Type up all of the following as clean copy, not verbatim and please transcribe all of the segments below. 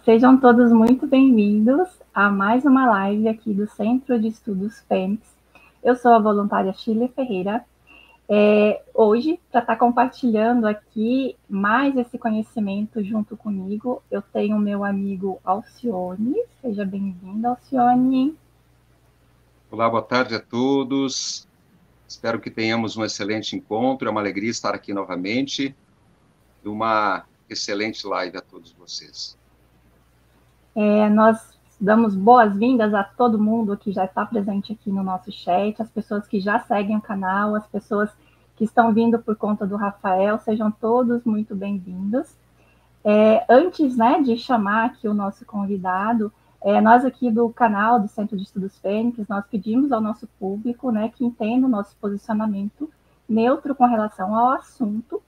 Sejam todos muito bem-vindos a mais uma live aqui do Centro de Estudos Fênix. Eu sou a voluntária Shirley Ferreira. Hoje, para estar compartilhando aqui mais esse conhecimento junto comigo, eu tenho o meu amigo Alcione. Seja bem-vindo, Alcione. Olá, boa tarde a todos. Espero que tenhamos um excelente encontro. É uma alegria estar aqui novamente. E uma excelente live a todos vocês. Nós damos boas-vindas a todo mundo que já está presente aqui no nosso chat, as pessoas que já seguem o canal, as pessoas que estão vindo por conta do Rafael, sejam todos muito bem-vindos. Antes, né, de chamar aqui o nosso convidado, nós aqui do canal do Centro de Estudos Fênix, nós pedimos ao nosso público, né, que entenda o nosso posicionamento neutro com relação ao assunto.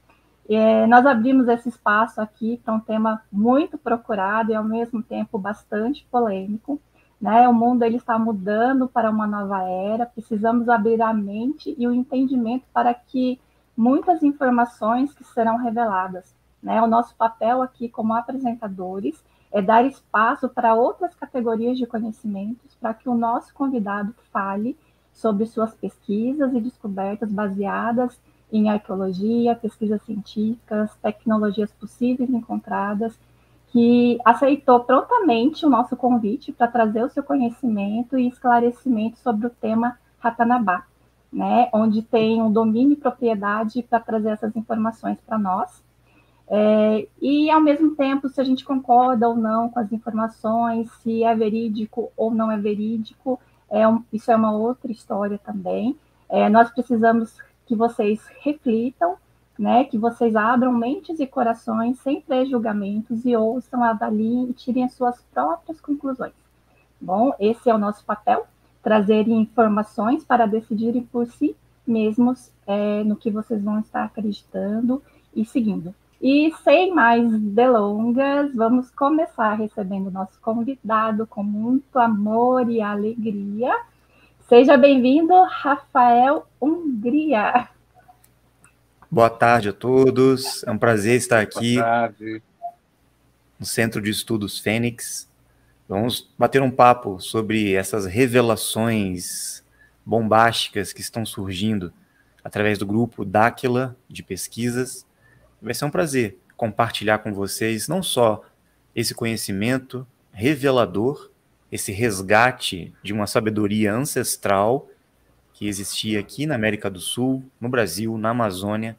Nós abrimos esse espaço aqui para um tema muito procurado e, ao mesmo tempo, bastante polêmico. Né? O mundo ele está mudando para uma nova era, precisamos abrir a mente e o entendimento para que muitas informações que serão reveladas. Né? O nosso papel aqui como apresentadores é dar espaço para outras categorias de conhecimentos para que o nosso convidado fale sobre suas pesquisas e descobertas baseadas em arqueologia, pesquisas científicas, tecnologias possíveis encontradas, que aceitou prontamente o nosso convite para trazer o seu conhecimento e esclarecimento sobre o tema Ratanabá, né, onde tem um domínio e propriedade para trazer essas informações para nós. E, ao mesmo tempo, se a gente concorda ou não com as informações, se é verídico ou não é verídico, isso é uma outra história também. Nós precisamos que vocês reflitam, né, que vocês abram mentes e corações sem pré-julgamentos e ouçam, avaliem e tirem as suas próprias conclusões. Bom, esse é o nosso papel, trazer informações para decidirem por si mesmos no que vocês vão estar acreditando e seguindo. E sem mais delongas, vamos começar recebendo o nosso convidado com muito amor e alegria. Seja bem-vindo, Rafael Hungria. Boa tarde a todos, é um prazer estar aqui Boa tarde. No Centro de Estudos Fênix. Vamos bater um papo sobre essas revelações bombásticas que estão surgindo através do grupo Dáquila de pesquisas. Vai ser um prazer compartilhar com vocês não só esse conhecimento revelador, esse resgate de uma sabedoria ancestral que existia aqui na América do Sul, no Brasil, na Amazônia,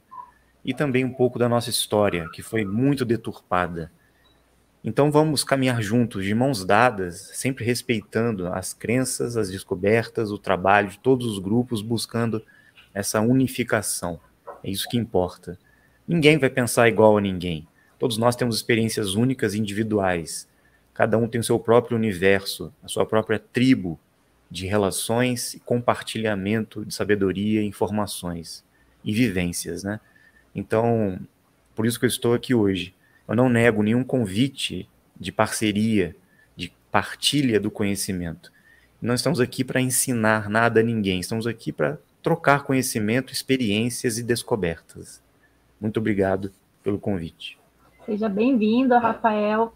e também um pouco da nossa história, que foi muito deturpada. Então vamos caminhar juntos, de mãos dadas, sempre respeitando as crenças, as descobertas, o trabalho de todos os grupos, buscando essa unificação. É isso que importa. Ninguém vai pensar igual a ninguém. Todos nós temos experiências únicas e individuais. Cada um tem o seu próprio universo, a sua própria tribo de relações e compartilhamento de sabedoria, informações e vivências, né? Então, por isso que eu estou aqui hoje. Eu não nego nenhum convite de parceria, de partilha do conhecimento. Não estamos aqui para ensinar nada a ninguém, estamos aqui para trocar conhecimento, experiências e descobertas. Muito obrigado pelo convite. Seja bem-vindo, Rafael.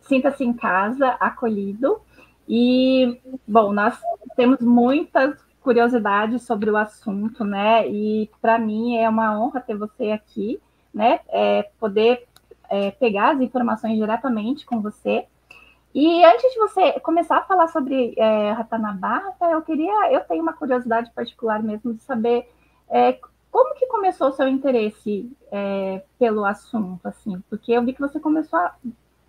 Sinta-se em casa, acolhido. E, bom, nós temos muitas curiosidades sobre o assunto, né? E, para mim, é uma honra ter você aqui, né? Poder pegar as informações diretamente com você. E antes de você começar a falar sobre Ratanabá, eu tenho uma curiosidade particular mesmo de saber como que começou o seu interesse pelo assunto, assim? Porque eu vi que você começou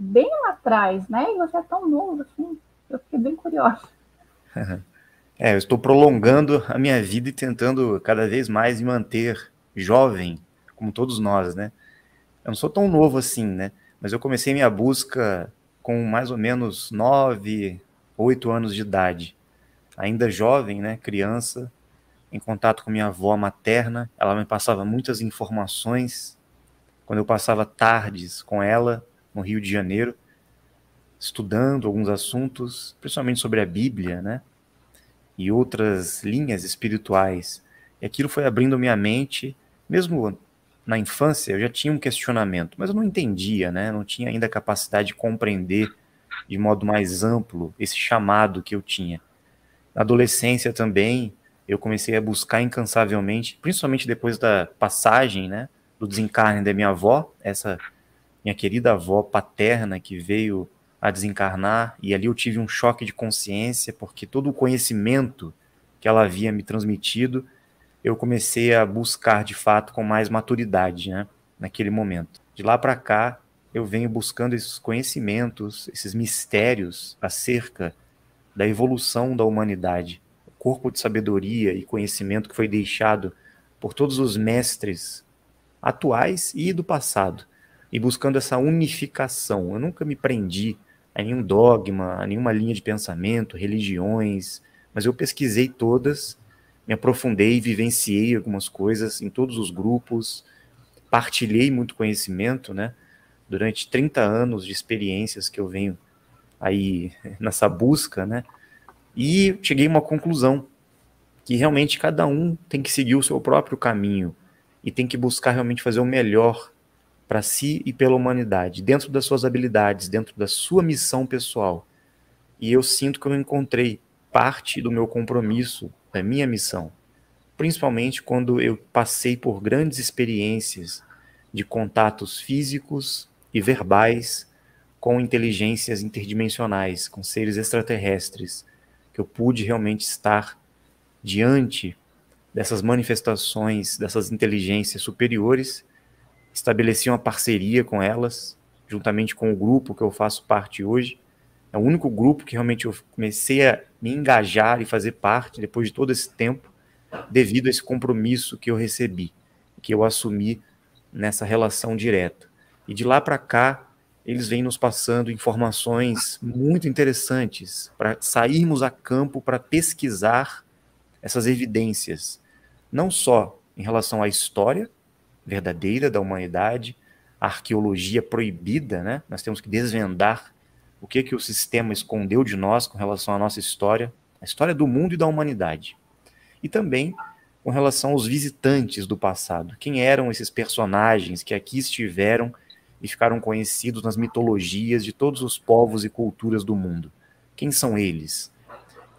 bem lá atrás, né? E você é tão novo, assim. Eu fiquei bem curiosa. Eu estou prolongando a minha vida e tentando cada vez mais me manter jovem, como todos nós, né? Eu não sou tão novo assim, né? Mas eu comecei minha busca com mais ou menos 9, 8 anos de idade. Ainda jovem, né? Criança, em contato com minha avó materna. Ela me passava muitas informações. Quando eu passava tardes com ela, no Rio de Janeiro, estudando alguns assuntos, principalmente sobre a Bíblia, né? E outras linhas espirituais. E aquilo foi abrindo minha mente, mesmo na infância, eu já tinha um questionamento, mas eu não entendia, né? Não tinha ainda a capacidade de compreender de modo mais amplo esse chamado que eu tinha. Na adolescência também, eu comecei a buscar incansavelmente, principalmente depois da passagem, né, do desencarne da minha avó, essa minha querida avó paterna que veio a desencarnar, e ali eu tive um choque de consciência, porque todo o conhecimento que ela havia me transmitido, eu comecei a buscar de fato com mais maturidade, né, naquele momento. De lá para cá, eu venho buscando esses conhecimentos, esses mistérios acerca da evolução da humanidade, o corpo de sabedoria e conhecimento que foi deixado por todos os mestres atuais e do passado, e buscando essa unificação. Eu nunca me prendi a nenhum dogma, a nenhuma linha de pensamento, religiões, mas eu pesquisei todas, me aprofundei, vivenciei algumas coisas em todos os grupos, partilhei muito conhecimento, né? Durante 30 anos de experiências que eu venho aí nessa busca, né? E cheguei a uma conclusão, que realmente cada um tem que seguir o seu próprio caminho e tem que buscar realmente fazer o melhor para si e pela humanidade, dentro das suas habilidades, dentro da sua missão pessoal. E eu sinto que eu encontrei parte do meu compromisso, da minha missão, principalmente quando eu passei por grandes experiências de contatos físicos e verbais com inteligências interdimensionais, com seres extraterrestres, que eu pude realmente estar diante dessas manifestações, dessas inteligências superiores, estabeleci uma parceria com elas, juntamente com o grupo que eu faço parte hoje. É o único grupo que realmente eu comecei a me engajar e fazer parte depois de todo esse tempo, devido a esse compromisso que eu recebi, que eu assumi nessa relação direta. E de lá para cá, eles vêm nos passando informações muito interessantes para sairmos a campo para pesquisar essas evidências, não só em relação à história verdadeira da humanidade, a arqueologia proibida, né? Nós temos que desvendar o que o sistema escondeu de nós com relação à nossa história, a história do mundo e da humanidade. E também com relação aos visitantes do passado. Quem eram esses personagens que aqui estiveram e ficaram conhecidos nas mitologias de todos os povos e culturas do mundo? Quem são eles?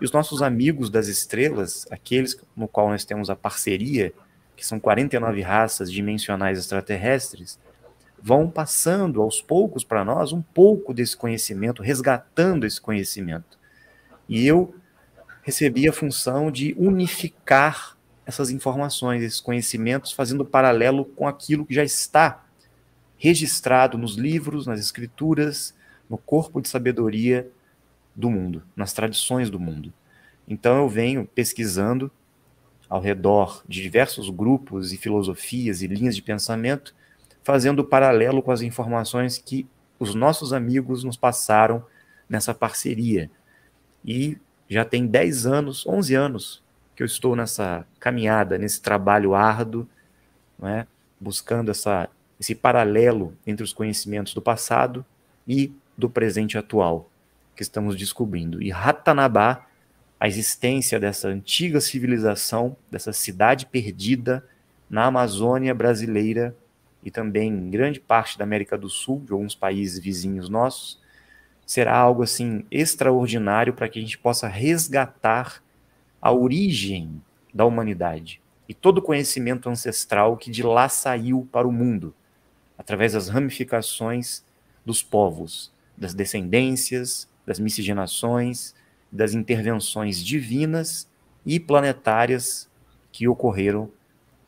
E os nossos amigos das estrelas, aqueles no qual nós temos a parceria, que são 49 raças dimensionais extraterrestres, vão passando aos poucos para nós um pouco desse conhecimento, resgatando esse conhecimento. E eu recebi a função de unificar essas informações, esses conhecimentos, fazendo paralelo com aquilo que já está registrado nos livros, nas escrituras, no corpo de sabedoria do mundo, nas tradições do mundo. Então eu venho pesquisando ao redor de diversos grupos e filosofias e linhas de pensamento, fazendo paralelo com as informações que os nossos amigos nos passaram nessa parceria. E já tem 10 anos, 11 anos, que eu estou nessa caminhada, nesse trabalho árduo, não é? Buscando esse paralelo entre os conhecimentos do passado e do presente atual, que estamos descobrindo. E Ratanabá, a existência dessa antiga civilização, dessa cidade perdida na Amazônia brasileira e também em grande parte da América do Sul, de alguns países vizinhos nossos, será algo assim extraordinário para que a gente possa resgatar a origem da humanidade e todo o conhecimento ancestral que de lá saiu para o mundo, através das ramificações dos povos, das descendências, das miscigenações, das intervenções divinas e planetárias que ocorreram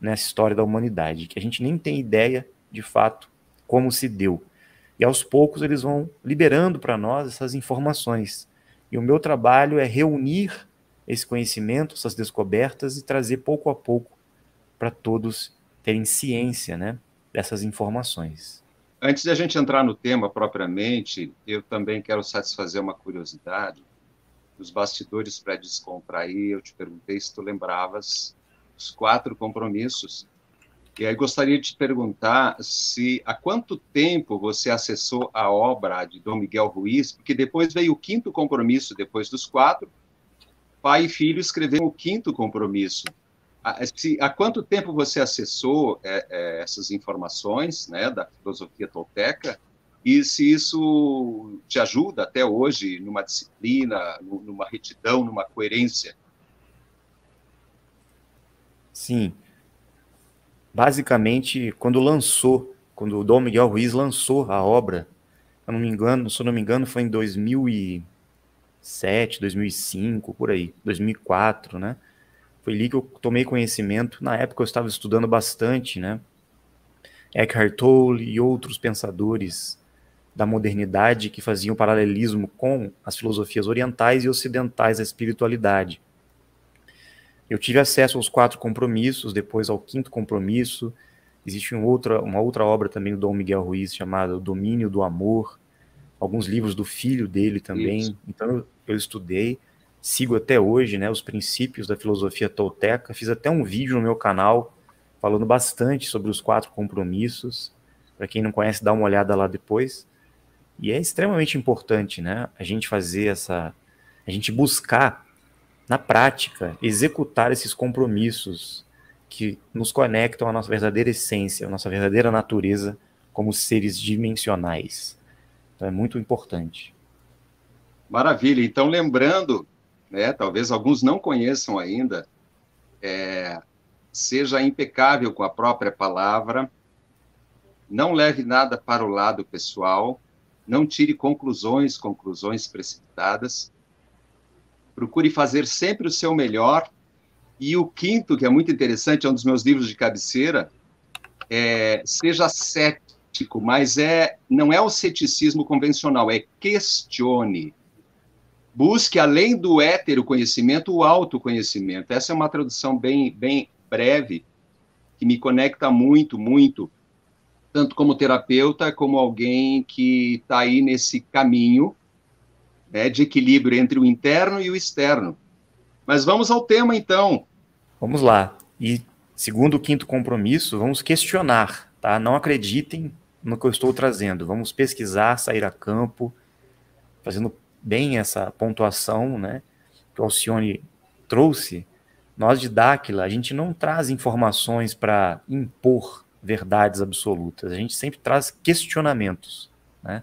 nessa história da humanidade, que a gente nem tem ideia, de fato, como se deu. E aos poucos eles vão liberando para nós essas informações. E o meu trabalho é reunir esse conhecimento, essas descobertas, e trazer pouco a pouco para todos terem ciência, né, dessas informações. Antes de a gente entrar no tema propriamente, eu também quero satisfazer uma curiosidade. Nos bastidores para descontrair, eu te perguntei se tu lembravas os 4 compromissos. E aí gostaria de te perguntar se há quanto tempo você acessou a obra de Dom Miguel Ruiz, porque depois veio o 5º compromisso, depois dos 4, pai e filho escreveram o 5º compromisso. Há quanto tempo você acessou essas informações, né, da filosofia tolteca, e se isso te ajuda até hoje numa disciplina, numa retidão, numa coerência? Sim. Basicamente, quando o Dom Miguel Ruiz lançou a obra, se eu não me engano, foi em 2007, 2005, por aí, 2004, né? Foi ali que eu tomei conhecimento. Na época eu estava estudando bastante, né? Eckhart Tolle e outros pensadores da modernidade que faziam paralelismo com as filosofias orientais e ocidentais da espiritualidade. Eu tive acesso aos 4 compromissos, depois ao 5º compromisso. Existe uma outra obra também do Dom Miguel Ruiz chamada O Domínio do Amor, alguns livros do filho dele também. Isso. Então eu estudei, sigo até hoje, né, os princípios da filosofia tolteca. Fiz até um vídeo no meu canal falando bastante sobre os 4 compromissos. Para quem não conhece, dá uma olhada lá depois. E é extremamente importante, né, a gente buscar na prática executar esses compromissos que nos conectam à nossa verdadeira essência, à nossa verdadeira natureza como seres dimensionais. Então é muito importante. Maravilha. Então, lembrando, né, talvez alguns não conheçam ainda, seja impecável com a própria palavra, não leve nada para o lado pessoal, não tire conclusões precipitadas, procure fazer sempre o seu melhor. E o 5º, que é muito interessante, é um dos meus livros de cabeceira, seja cético, mas não é o ceticismo convencional, é questione. Busque, além do heteroconhecimento, o autoconhecimento. Essa é uma tradução bem, bem breve, que me conecta muito, muito, tanto como terapeuta, como alguém que está aí nesse caminho, né, de equilíbrio entre o interno e o externo. Mas vamos ao tema, então. Vamos lá. E segundo o 5º compromisso, vamos questionar, tá? Não acreditem no que eu estou trazendo. Vamos pesquisar, sair a campo, fazendo bem essa pontuação, né, que o Alcione trouxe. Nós de Dáquila, a gente não traz informações para impor verdades absolutas. A gente sempre traz questionamentos, né,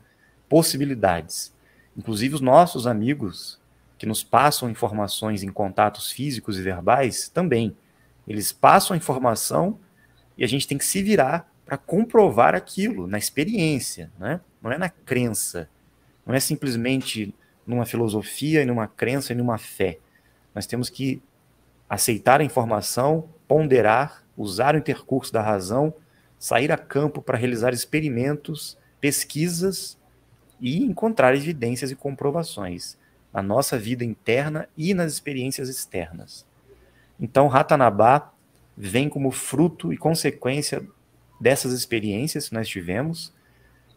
possibilidades. Inclusive os nossos amigos que nos passam informações em contatos físicos e verbais também. Eles passam a informação e a gente tem que se virar para comprovar aquilo na experiência, né? Não é na crença. Não é simplesmente numa filosofia, e numa crença e numa fé. Nós temos que aceitar a informação, ponderar, usar o intercurso da razão, sair a campo para realizar experimentos, pesquisas e encontrar evidências e comprovações na nossa vida interna e nas experiências externas. Então, Ratanabá vem como fruto e consequência dessas experiências que nós tivemos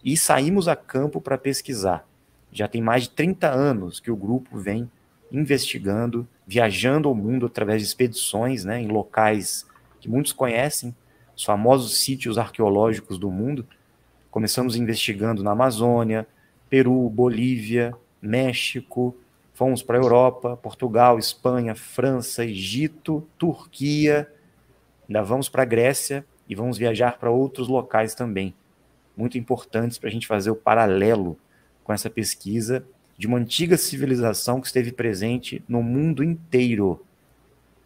e saímos a campo para pesquisar. Já tem mais de 30 anos que o grupo vem investigando, viajando ao mundo através de expedições, né, em locais que muitos conhecem, os famosos sítios arqueológicos do mundo. Começamos investigando na Amazônia, Peru, Bolívia, México, fomos para a Europa, Portugal, Espanha, França, Egito, Turquia, ainda vamos para a Grécia e vamos viajar para outros locais também, muito importantes para a gente fazer o paralelo com essa pesquisa de uma antiga civilização que esteve presente no mundo inteiro,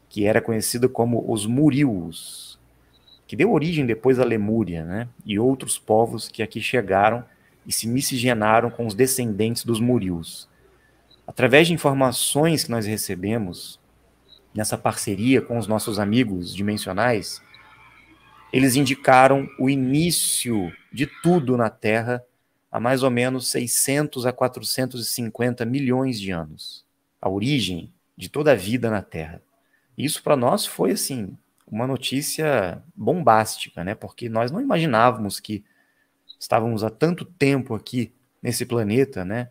que era conhecida como os Murius, que deu origem depois à Lemúria, né? E outros povos que aqui chegaram e se miscigenaram com os descendentes dos Murius. Através de informações que nós recebemos nessa parceria com os nossos amigos dimensionais, eles indicaram o início de tudo na Terra há mais ou menos 600 a 450 milhões de anos. A origem de toda a vida na Terra. Isso para nós foi, assim, uma notícia bombástica, né? Porque nós não imaginávamos que estávamos há tanto tempo aqui nesse planeta, né?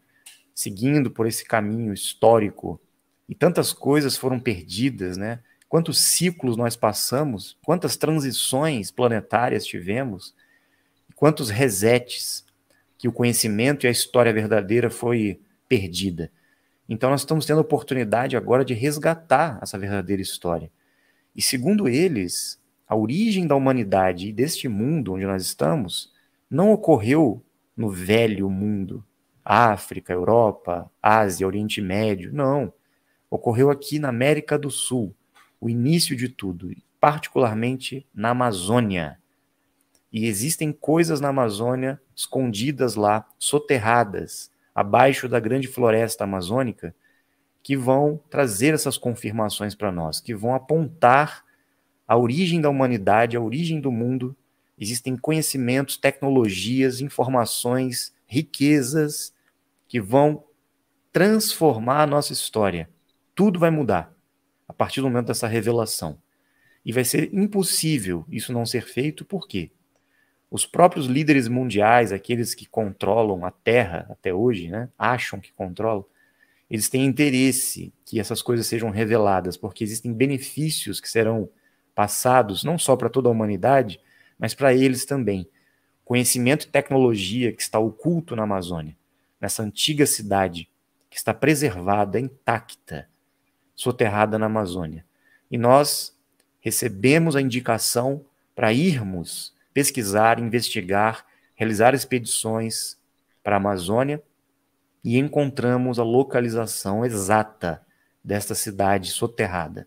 Seguindo por esse caminho histórico. E tantas coisas foram perdidas, né? Quantos ciclos nós passamos, quantas transições planetárias tivemos, quantos resets que o conhecimento e a história verdadeira foi perdida. Então nós estamos tendo a oportunidade agora de resgatar essa verdadeira história. E segundo eles, a origem da humanidade e deste mundo onde nós estamos não ocorreu no velho mundo, África, Europa, Ásia, Oriente Médio, não. Ocorreu aqui na América do Sul, o início de tudo, particularmente na Amazônia. E existem coisas na Amazônia escondidas lá, soterradas, abaixo da grande floresta amazônica, que vão trazer essas confirmações para nós, que vão apontar a origem da humanidade, a origem do mundo. Existem conhecimentos, tecnologias, informações, riquezas que vão transformar a nossa história. Tudo vai mudar a partir do momento dessa revelação. E vai ser impossível isso não ser feito, por quê? Os próprios líderes mundiais, aqueles que controlam a Terra até hoje, né, acham que controlam, eles têm interesse que essas coisas sejam reveladas, porque existem benefícios que serão passados, não só para toda a humanidade, mas para eles também. Conhecimento e tecnologia que está oculto na Amazônia, nessa antiga cidade, que está preservada, intacta, soterrada na Amazônia. E nós recebemos a indicação para irmos pesquisar, investigar, realizar expedições para a Amazônia, e encontramos a localização exata desta cidade soterrada,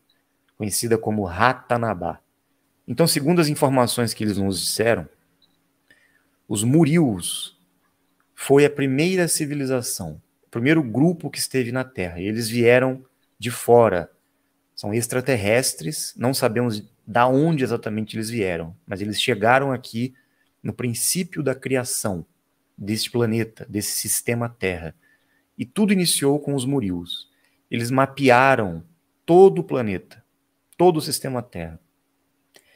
conhecida como Ratanabá. Então, segundo as informações que eles nos disseram, os Murius foi a primeira civilização, o primeiro grupo que esteve na Terra. Eles vieram de fora, são extraterrestres, não sabemos de onde exatamente eles vieram, mas eles chegaram aqui no princípio da criação deste planeta, desse sistema Terra. E tudo iniciou com os Murius. Eles mapearam todo o planeta, todo o sistema Terra.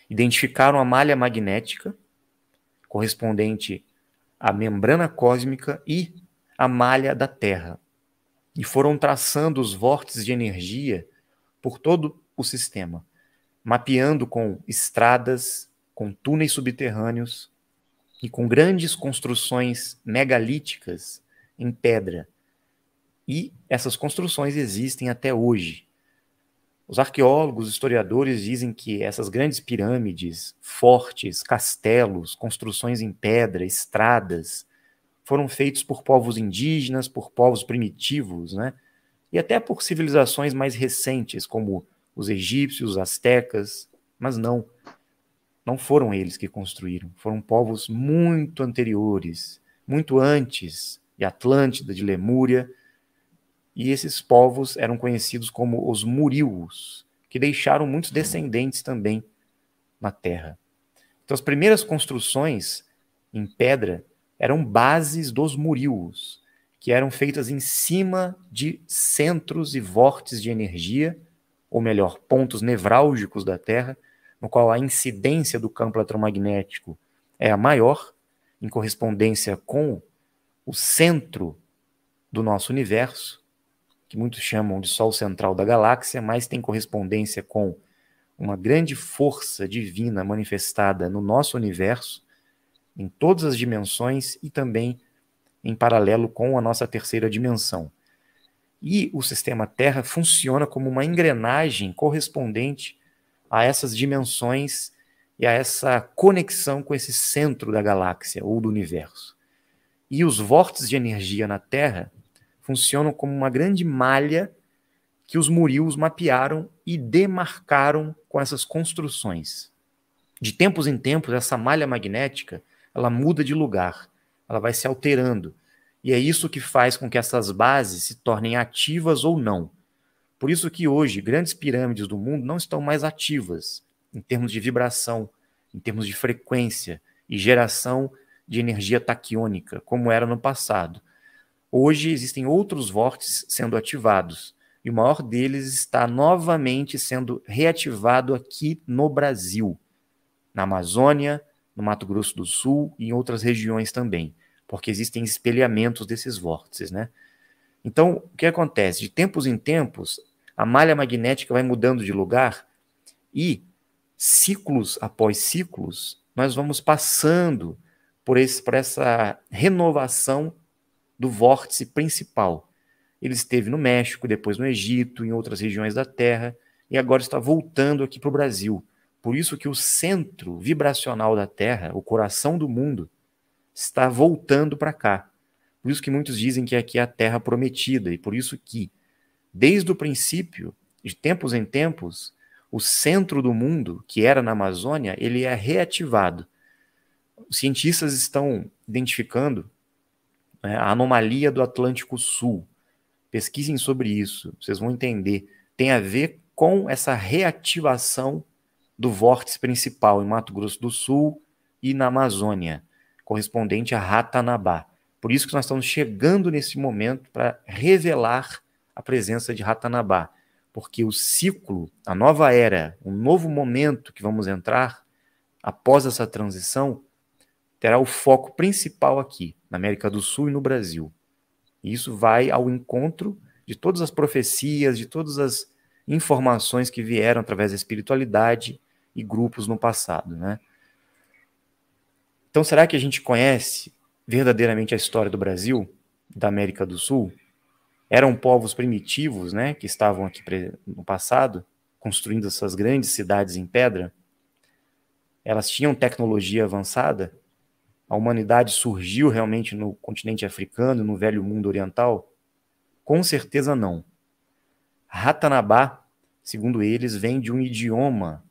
Identificaram a malha magnética, correspondente à membrana cósmica e à malha da Terra. E foram traçando os vórtices de energia por todo o sistema, mapeando com estradas, com túneis subterrâneos e com grandes construções megalíticas em pedra. E essas construções existem até hoje. Os arqueólogos, historiadores dizem que essas grandes pirâmides, fortes, castelos, construções em pedra, estradas, foram feitos por povos indígenas, por povos primitivos, né? E até por civilizações mais recentes, como os egípcios, os astecas, mas não foram eles que construíram, foram povos muito anteriores, muito antes de Atlântida, de Lemúria. E esses povos eram conhecidos como os Murius, que deixaram muitos descendentes também na Terra. Então, as primeiras construções em pedra eram bases dos Murius, que eram feitas em cima de centros e vórtices de energia, ou melhor, pontos nevrálgicos da Terra, no qual a incidência do campo eletromagnético é a maior, em correspondência com o centro do nosso universo, que muitos chamam de Sol central da galáxia, mas tem correspondência com uma grande força divina manifestada no nosso universo, em todas as dimensões e também em paralelo com a nossa terceira dimensão. E o sistema Terra funciona como uma engrenagem correspondente a essas dimensões e a essa conexão com esse centro da galáxia ou do universo. E os vórtices de energia na Terra funcionam como uma grande malha que os Murius mapearam e demarcaram com essas construções. De tempos em tempos, essa malha magnética ela muda de lugar, ela vai se alterando. E é isso que faz com que essas bases se tornem ativas ou não. Por isso que hoje, grandes pirâmides do mundo não estão mais ativas em termos de vibração, em termos de frequência e geração de energia taquiônica, como era no passado. Hoje existem outros vórtices sendo ativados, e o maior deles está novamente sendo reativado aqui no Brasil, na Amazônia, no Mato Grosso do Sul e em outras regiões também, porque existem espelhamentos desses vórtices, né? Então, o que acontece? De tempos em tempos, a malha magnética vai mudando de lugar e, ciclos após ciclos, nós vamos passando por essa renovação do vórtice principal. Ele esteve no México, depois no Egito, em outras regiões da Terra, e agora está voltando aqui para o Brasil. Por isso que o centro vibracional da Terra, o coração do mundo, está voltando para cá. Por isso que muitos dizem que aqui é a Terra prometida, e por isso que, desde o princípio, de tempos em tempos, o centro do mundo, que era na Amazônia, ele é reativado. Os cientistas estão identificando, né, a anomalia do Atlântico Sul. Pesquisem sobre isso, vocês vão entender. Tem a ver com essa reativação do vórtice principal em Mato Grosso do Sul e na Amazônia, correspondente a Ratanabá. Por isso que nós estamos chegando nesse momento para revelar a presença de Ratanabá, porque o ciclo, a nova era, um novo momento que vamos entrar após essa transição, terá o foco principal aqui, na América do Sul e no Brasil. E isso vai ao encontro de todas as profecias, de todas as informações que vieram através da espiritualidade e grupos no passado, né? Então, será que a gente conhece verdadeiramente a história do Brasil, da América do Sul? Eram povos primitivos, né, que estavam aqui no passado, construindo essas grandes cidades em pedra. Elas tinham tecnologia avançada? A humanidade surgiu realmente no continente africano, no velho mundo oriental? Com certeza não. Ratanabá, segundo eles, vem de um idioma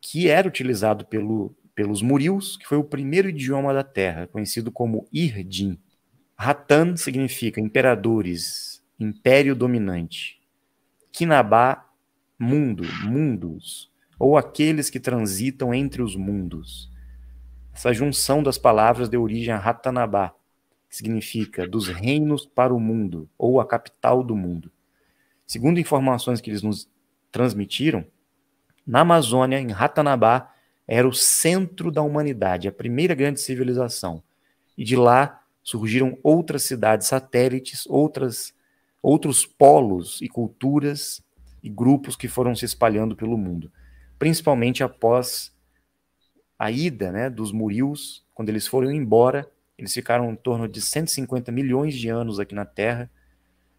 que era utilizado pelos Murius, que foi o primeiro idioma da Terra, conhecido como Irdim. Ratan significa imperadores, império dominante. Kinabá, mundo, mundos, ou aqueles que transitam entre os mundos. Essa junção das palavras deu origem a Ratanabá, que significa dos reinos para o mundo, ou a capital do mundo. Segundo informações que eles nos transmitiram, na Amazônia, em Ratanabá, era o centro da humanidade, a primeira grande civilização. E de lá surgiram outras cidades satélites, outros polos e culturas e grupos que foram se espalhando pelo mundo, principalmente após a ida, né, dos Murius. Quando eles foram embora, eles ficaram em torno de 150 milhões de anos aqui na Terra,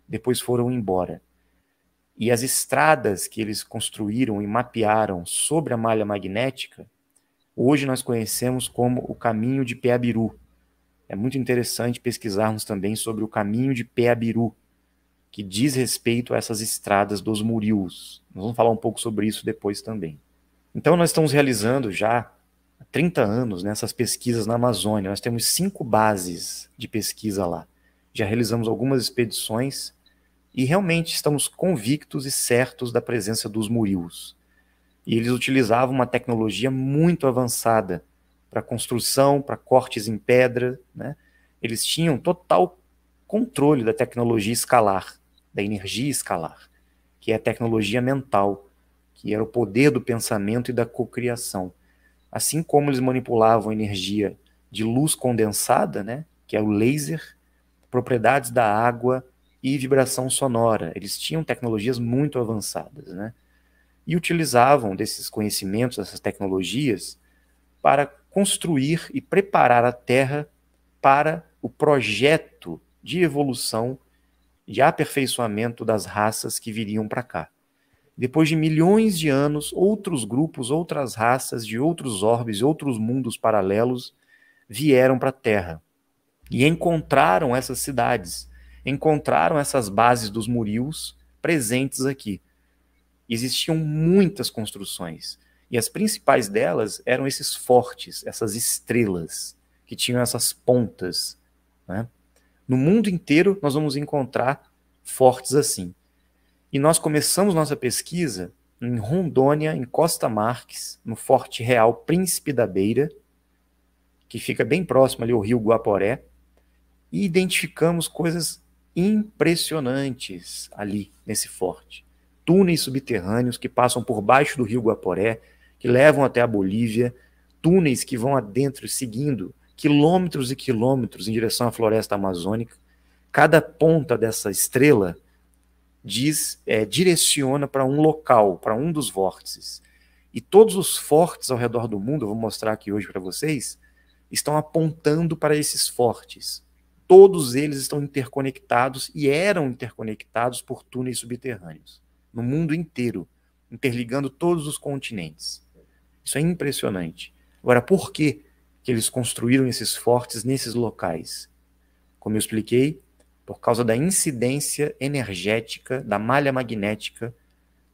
depois foram embora. E as estradas que eles construíram e mapearam sobre a malha magnética, hoje nós conhecemos como o Caminho de Peabiru. É muito interessante pesquisarmos também sobre o Caminho de Peabiru, que diz respeito a essas estradas dos Murius. Nós vamos falar um pouco sobre isso depois também. Então nós estamos realizando já há 30 anos nessas pesquisas na Amazônia. Nós temos 5 bases de pesquisa lá. Já realizamos algumas expedições e realmente estamos convictos e certos da presença dos Murius. E eles utilizavam uma tecnologia muito avançada para construção, para cortes em pedra, né? Eles tinham total controle da tecnologia escalar, da energia escalar, que é a tecnologia mental, que era o poder do pensamento e da cocriação. Assim como eles manipulavam a energia de luz condensada, né, que é o laser, propriedades da água e vibração sonora. Eles tinham tecnologias muito avançadas, né? E utilizavam desses conhecimentos, dessas tecnologias, para construir e preparar a Terra para o projeto de evolução, de aperfeiçoamento das raças que viriam para cá. Depois de milhões de anos, outros grupos, outras raças de outros orbes, outros mundos paralelos vieram para a Terra e encontraram essas cidades, encontraram essas bases dos Murius presentes aqui. Existiam muitas construções, e as principais delas eram esses fortes, essas estrelas, que tinham essas pontas, né? No mundo inteiro nós vamos encontrar fortes assim. E nós começamos nossa pesquisa em Rondônia, em Costa Marques, no Forte Real Príncipe da Beira, que fica bem próximo ali ao rio Guaporé, e identificamos coisas impressionantes ali nesse forte. Túneis subterrâneos que passam por baixo do rio Guaporé, que levam até a Bolívia, túneis que vão adentro seguindo quilômetros e quilômetros em direção à floresta amazônica. Cada ponta dessa estrela direciona para um local, para um dos vórtices. E todos os fortes ao redor do mundo, eu vou mostrar aqui hoje para vocês, estão apontando para esses fortes. Todos eles estão interconectados e eram interconectados por túneis subterrâneos, no mundo inteiro. interligando todos os continentes. Isso é impressionante. Agora, por que eles construíram esses fortes nesses locais? Como eu expliquei, por causa da incidência energética da malha magnética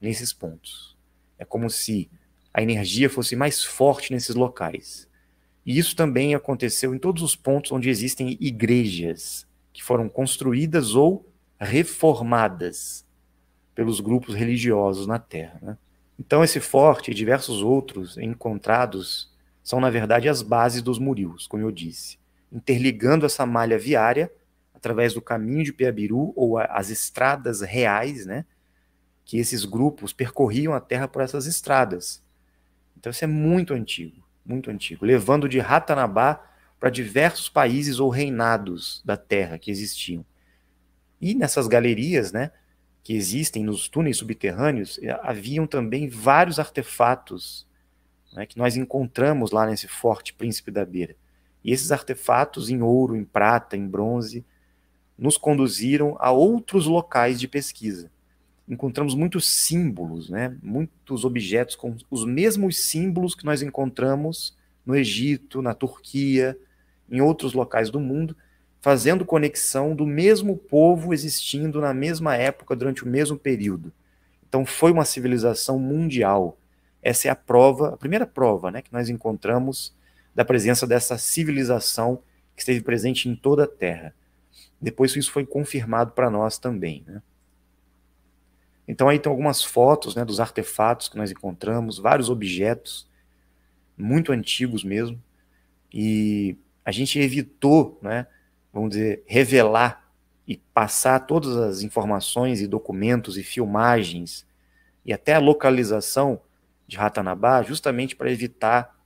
nesses pontos. É como se a energia fosse mais forte nesses locais. E isso também aconteceu em todos os pontos onde existem igrejas que foram construídas ou reformadas pelos grupos religiosos na Terra, né? Então esse forte e diversos outros encontrados são, na verdade, as bases dos Murius, como eu disse, interligando essa malha viária através do caminho de Peabiru ou as estradas reais, né, que esses grupos percorriam a Terra por essas estradas. Então isso é muito antigo, levando de Ratanabá para diversos países ou reinados da Terra que existiam. E nessas galerias, né, que existem nos túneis subterrâneos, haviam também vários artefatos, né, que nós encontramos lá nesse Forte Príncipe da Beira. E esses artefatos em ouro, em prata, em bronze, nos conduziram a outros locais de pesquisa. Encontramos muitos símbolos, né, muitos objetos com os mesmos símbolos que nós encontramos no Egito, na Turquia, em outros locais do mundo, fazendo conexão do mesmo povo existindo na mesma época, durante o mesmo período. Então foi uma civilização mundial. Essa é a prova, a primeira prova, né, que nós encontramos da presença dessa civilização que esteve presente em toda a Terra. Depois isso foi confirmado para nós também, né? Então aí tem algumas fotos, né, dos artefatos que nós encontramos, vários objetos, muito antigos mesmo, e a gente evitou, né, vamos dizer, revelar e passar todas as informações e documentos e filmagens e até a localização de Ratanabá, justamente para evitar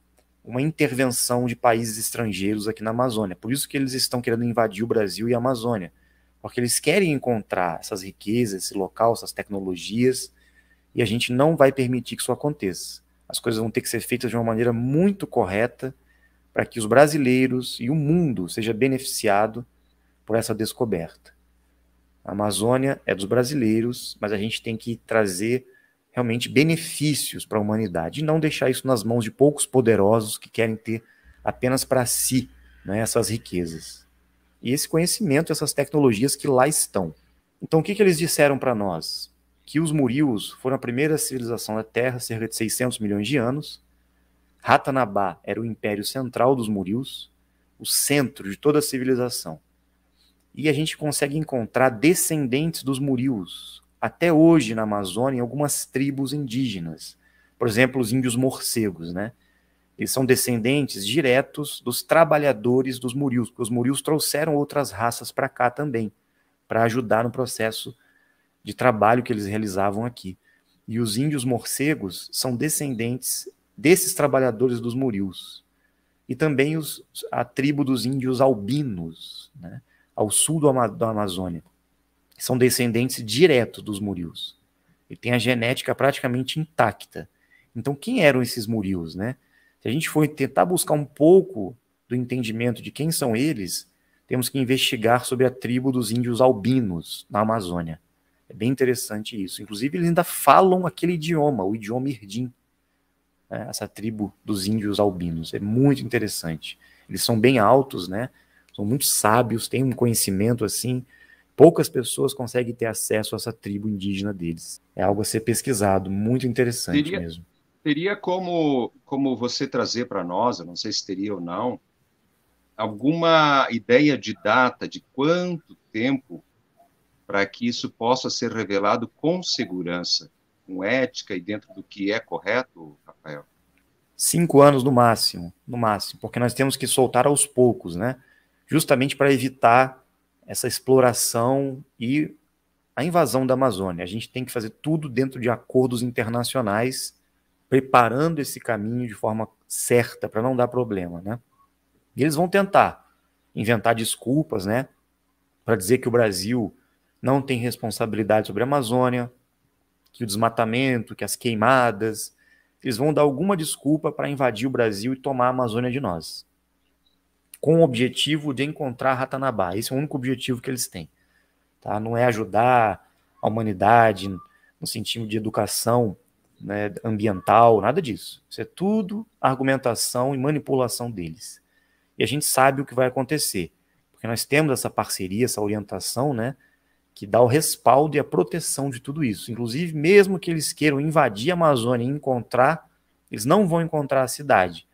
uma intervenção de países estrangeiros aqui na Amazônia. Por isso que eles estão querendo invadir o Brasil e a Amazônia, porque eles querem encontrar essas riquezas, esse local, essas tecnologias, e a gente não vai permitir que isso aconteça. As coisas vão ter que ser feitas de uma maneira muito correta para que os brasileiros e o mundo seja beneficiado por essa descoberta. A Amazônia é dos brasileiros, mas a gente tem que trazer realmente benefícios para a humanidade e não deixar isso nas mãos de poucos poderosos que querem ter apenas para si, né, essas riquezas. E esse conhecimento, essas tecnologias que lá estão. Então o que eles disseram para nós? Que os Murius foram a primeira civilização da Terra, cerca de 600 milhões de anos. Ratanabá era o império central dos Murius, o centro de toda a civilização. E a gente consegue encontrar descendentes dos Murius até hoje na Amazônia, em algumas tribos indígenas. Por exemplo, os índios morcegos, né? Eles são descendentes diretos dos trabalhadores dos Murius, porque os Murius trouxeram outras raças para cá também, para ajudar no processo de trabalho que eles realizavam aqui. E os índios morcegos são descendentes desses trabalhadores dos Murius. E também a tribo dos índios albinos, né, ao sul da Amazônia. São descendentes diretos dos Murius. E tem a genética praticamente intacta. Então, quem eram esses Murius, né? Se a gente for tentar buscar um pouco do entendimento de quem são eles, temos que investigar sobre a tribo dos índios albinos na Amazônia. É bem interessante isso. Inclusive, eles ainda falam aquele idioma, o idioma Irdim, né? Essa tribo dos índios albinos. É muito interessante. Eles são bem altos, né? São muito sábios, têm um conhecimento assim. Poucas pessoas conseguem ter acesso a essa tribo indígena deles. É algo a ser pesquisado, muito interessante mesmo. Teria como você trazer para nós, eu não sei se teria ou não, alguma ideia de data, de quanto tempo, para que isso possa ser revelado com segurança, com ética e dentro do que é correto, Rafael? 5 anos no máximo, porque nós temos que soltar aos poucos, né? Justamente para evitar essa exploração e a invasão da Amazônia. A gente tem que fazer tudo dentro de acordos internacionais, preparando esse caminho de forma certa para não dar problema, né? E eles vão tentar inventar desculpas, né, para dizer que o Brasil não tem responsabilidade sobre a Amazônia, que o desmatamento, que as queimadas, eles vão dar alguma desculpa para invadir o Brasil e tomar a Amazônia de nós, com o objetivo de encontrar Ratanabá. Esse é o único objetivo que eles têm. Tá? Não é ajudar a humanidade no sentido de educação, né, ambiental, nada disso. Isso é tudo argumentação e manipulação deles. E a gente sabe o que vai acontecer, porque nós temos essa parceria, essa orientação, né, que dá o respaldo e a proteção de tudo isso. Inclusive, mesmo que eles queiram invadir a Amazônia e encontrar, eles não vão encontrar a cidade.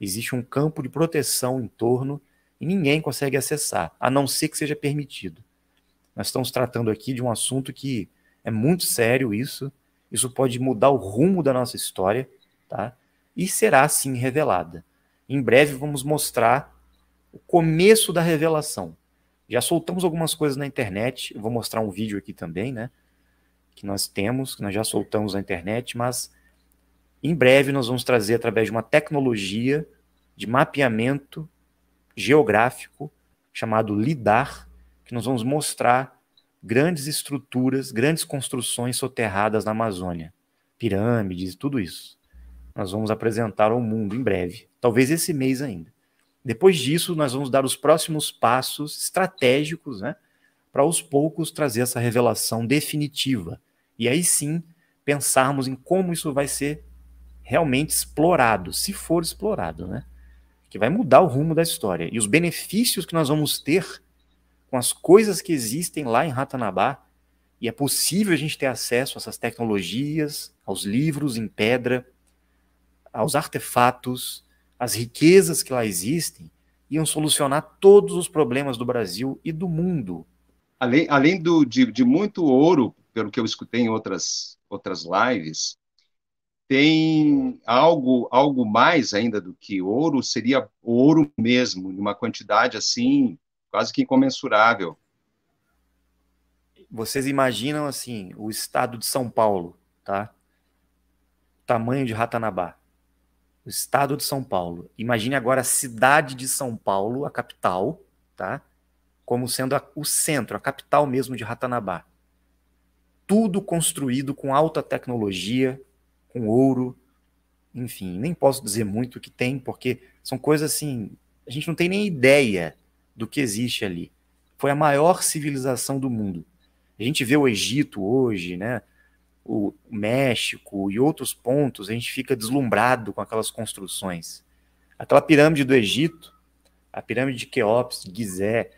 Existe um campo de proteção em torno e ninguém consegue acessar, a não ser que seja permitido. Nós estamos tratando aqui de um assunto que é muito sério isso pode mudar o rumo da nossa história, tá? E será, sim, revelada. Em breve vamos mostrar o começo da revelação. Já soltamos algumas coisas na internet, eu vou mostrar um vídeo aqui também, né? Que nós já soltamos na internet, mas em breve nós vamos trazer, através de uma tecnologia de mapeamento geográfico, chamado LIDAR, que nós vamos mostrar grandes estruturas, grandes construções soterradas na Amazônia, pirâmides, tudo isso. Nós vamos apresentar ao mundo em breve, talvez esse mês ainda. Depois disso, nós vamos dar os próximos passos estratégicos, né, para aos poucos trazer essa revelação definitiva. E aí sim, pensarmos em como isso vai ser realmente explorado, se for explorado, né? Que vai mudar o rumo da história. E os benefícios que nós vamos ter com as coisas que existem lá em Ratanabá, e é possível a gente ter acesso a essas tecnologias, aos livros em pedra, aos artefatos, às riquezas que lá existem, iam solucionar todos os problemas do Brasil e do mundo. Além de muito ouro, pelo que eu escutei em outras lives, tem algo mais ainda do que ouro, seria ouro mesmo, em uma quantidade assim, quase que incomensurável. Vocês imaginam, assim, o estado de São Paulo, tá? Tamanho de Ratanabá. O estado de São Paulo. Imagine agora a cidade de São Paulo, a capital, tá? Como sendo o centro, a capital mesmo de Ratanabá. Tudo construído com alta tecnologia, com ouro, enfim, nem posso dizer muito o que tem, porque são coisas assim, a gente não tem nem ideia do que existe ali. Foi a maior civilização do mundo. A gente vê o Egito hoje, né, o México e outros pontos, a gente fica deslumbrado com aquelas construções. Aquela pirâmide do Egito, a pirâmide de Quéops, de Gizé,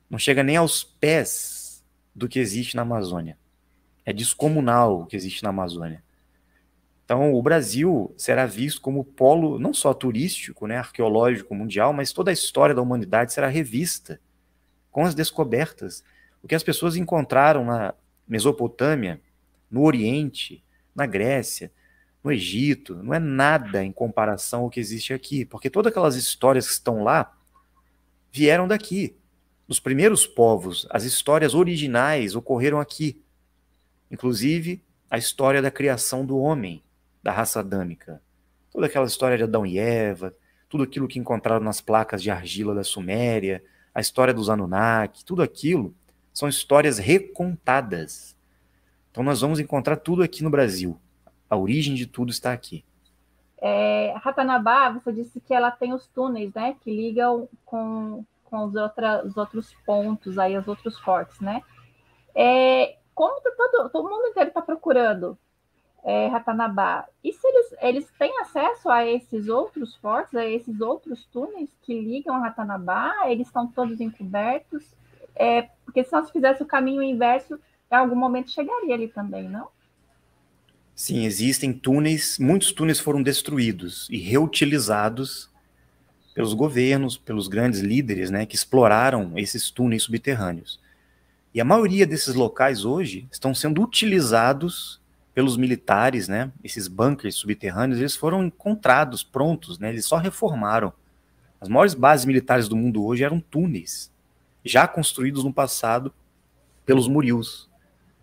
não chega nem aos pés do que existe na Amazônia. É descomunal o que existe na Amazônia. Então, o Brasil será visto como polo não só turístico, né, arqueológico mundial, mas toda a história da humanidade será revista com as descobertas. O que as pessoas encontraram na Mesopotâmia, no Oriente, na Grécia, no Egito, não é nada em comparação ao que existe aqui, porque todas aquelas histórias que estão lá vieram daqui. Os primeiros povos, as histórias originais ocorreram aqui. Inclusive, a história da criação do homem, da raça adâmica. Toda aquela história de Adão e Eva, tudo aquilo que encontraram nas placas de argila da Suméria, a história dos Anunnaki, tudo aquilo são histórias recontadas. Então nós vamos encontrar tudo aqui no Brasil. A origem de tudo está aqui. Ratanabá, você disse que ela tem os túneis, né, que ligam com os outros pontos, aí, os outros fortes, né? Como todo mundo inteiro está procurando Ratanabá, e se eles têm acesso a esses outros fortes, a esses outros túneis que ligam a Ratanabá? Eles estão todos encobertos? Porque se nós fizéssemos o caminho inverso, em algum momento chegaria ali também, não? Sim, existem túneis, muitos túneis foram destruídos e reutilizados pelos governos, pelos grandes líderes, né, que exploraram esses túneis subterrâneos. E a maioria desses locais hoje estão sendo utilizados pelos militares, né, esses bunkers subterrâneos, eles foram encontrados, prontos, né, eles só reformaram. As maiores bases militares do mundo hoje eram túneis, já construídos no passado pelos murius.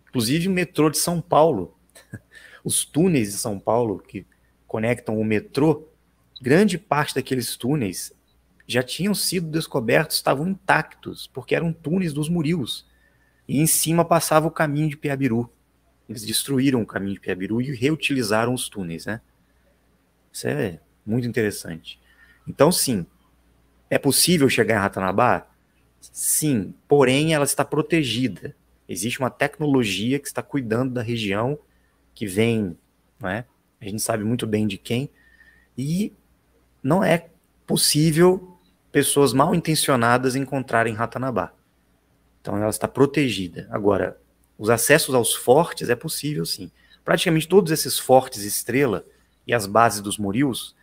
Inclusive o metrô de São Paulo, os túneis de São Paulo que conectam o metrô, grande parte daqueles túneis já tinham sido descobertos, estavam intactos, porque eram túneis dos murius. E em cima passava o caminho de Piabiru. Eles destruíram o caminho de Piabiru e reutilizaram os túneis, né? Isso é muito interessante. Então, sim, é possível chegar em Ratanabá? Sim, porém ela está protegida. Existe uma tecnologia que está cuidando da região, que vem, não é, a gente sabe muito bem de quem, e não é possível pessoas mal intencionadas encontrarem Ratanabá. Então ela está protegida. Agora, os acessos aos fortes é possível sim. Praticamente todos esses fortes estrela e as bases dos Murios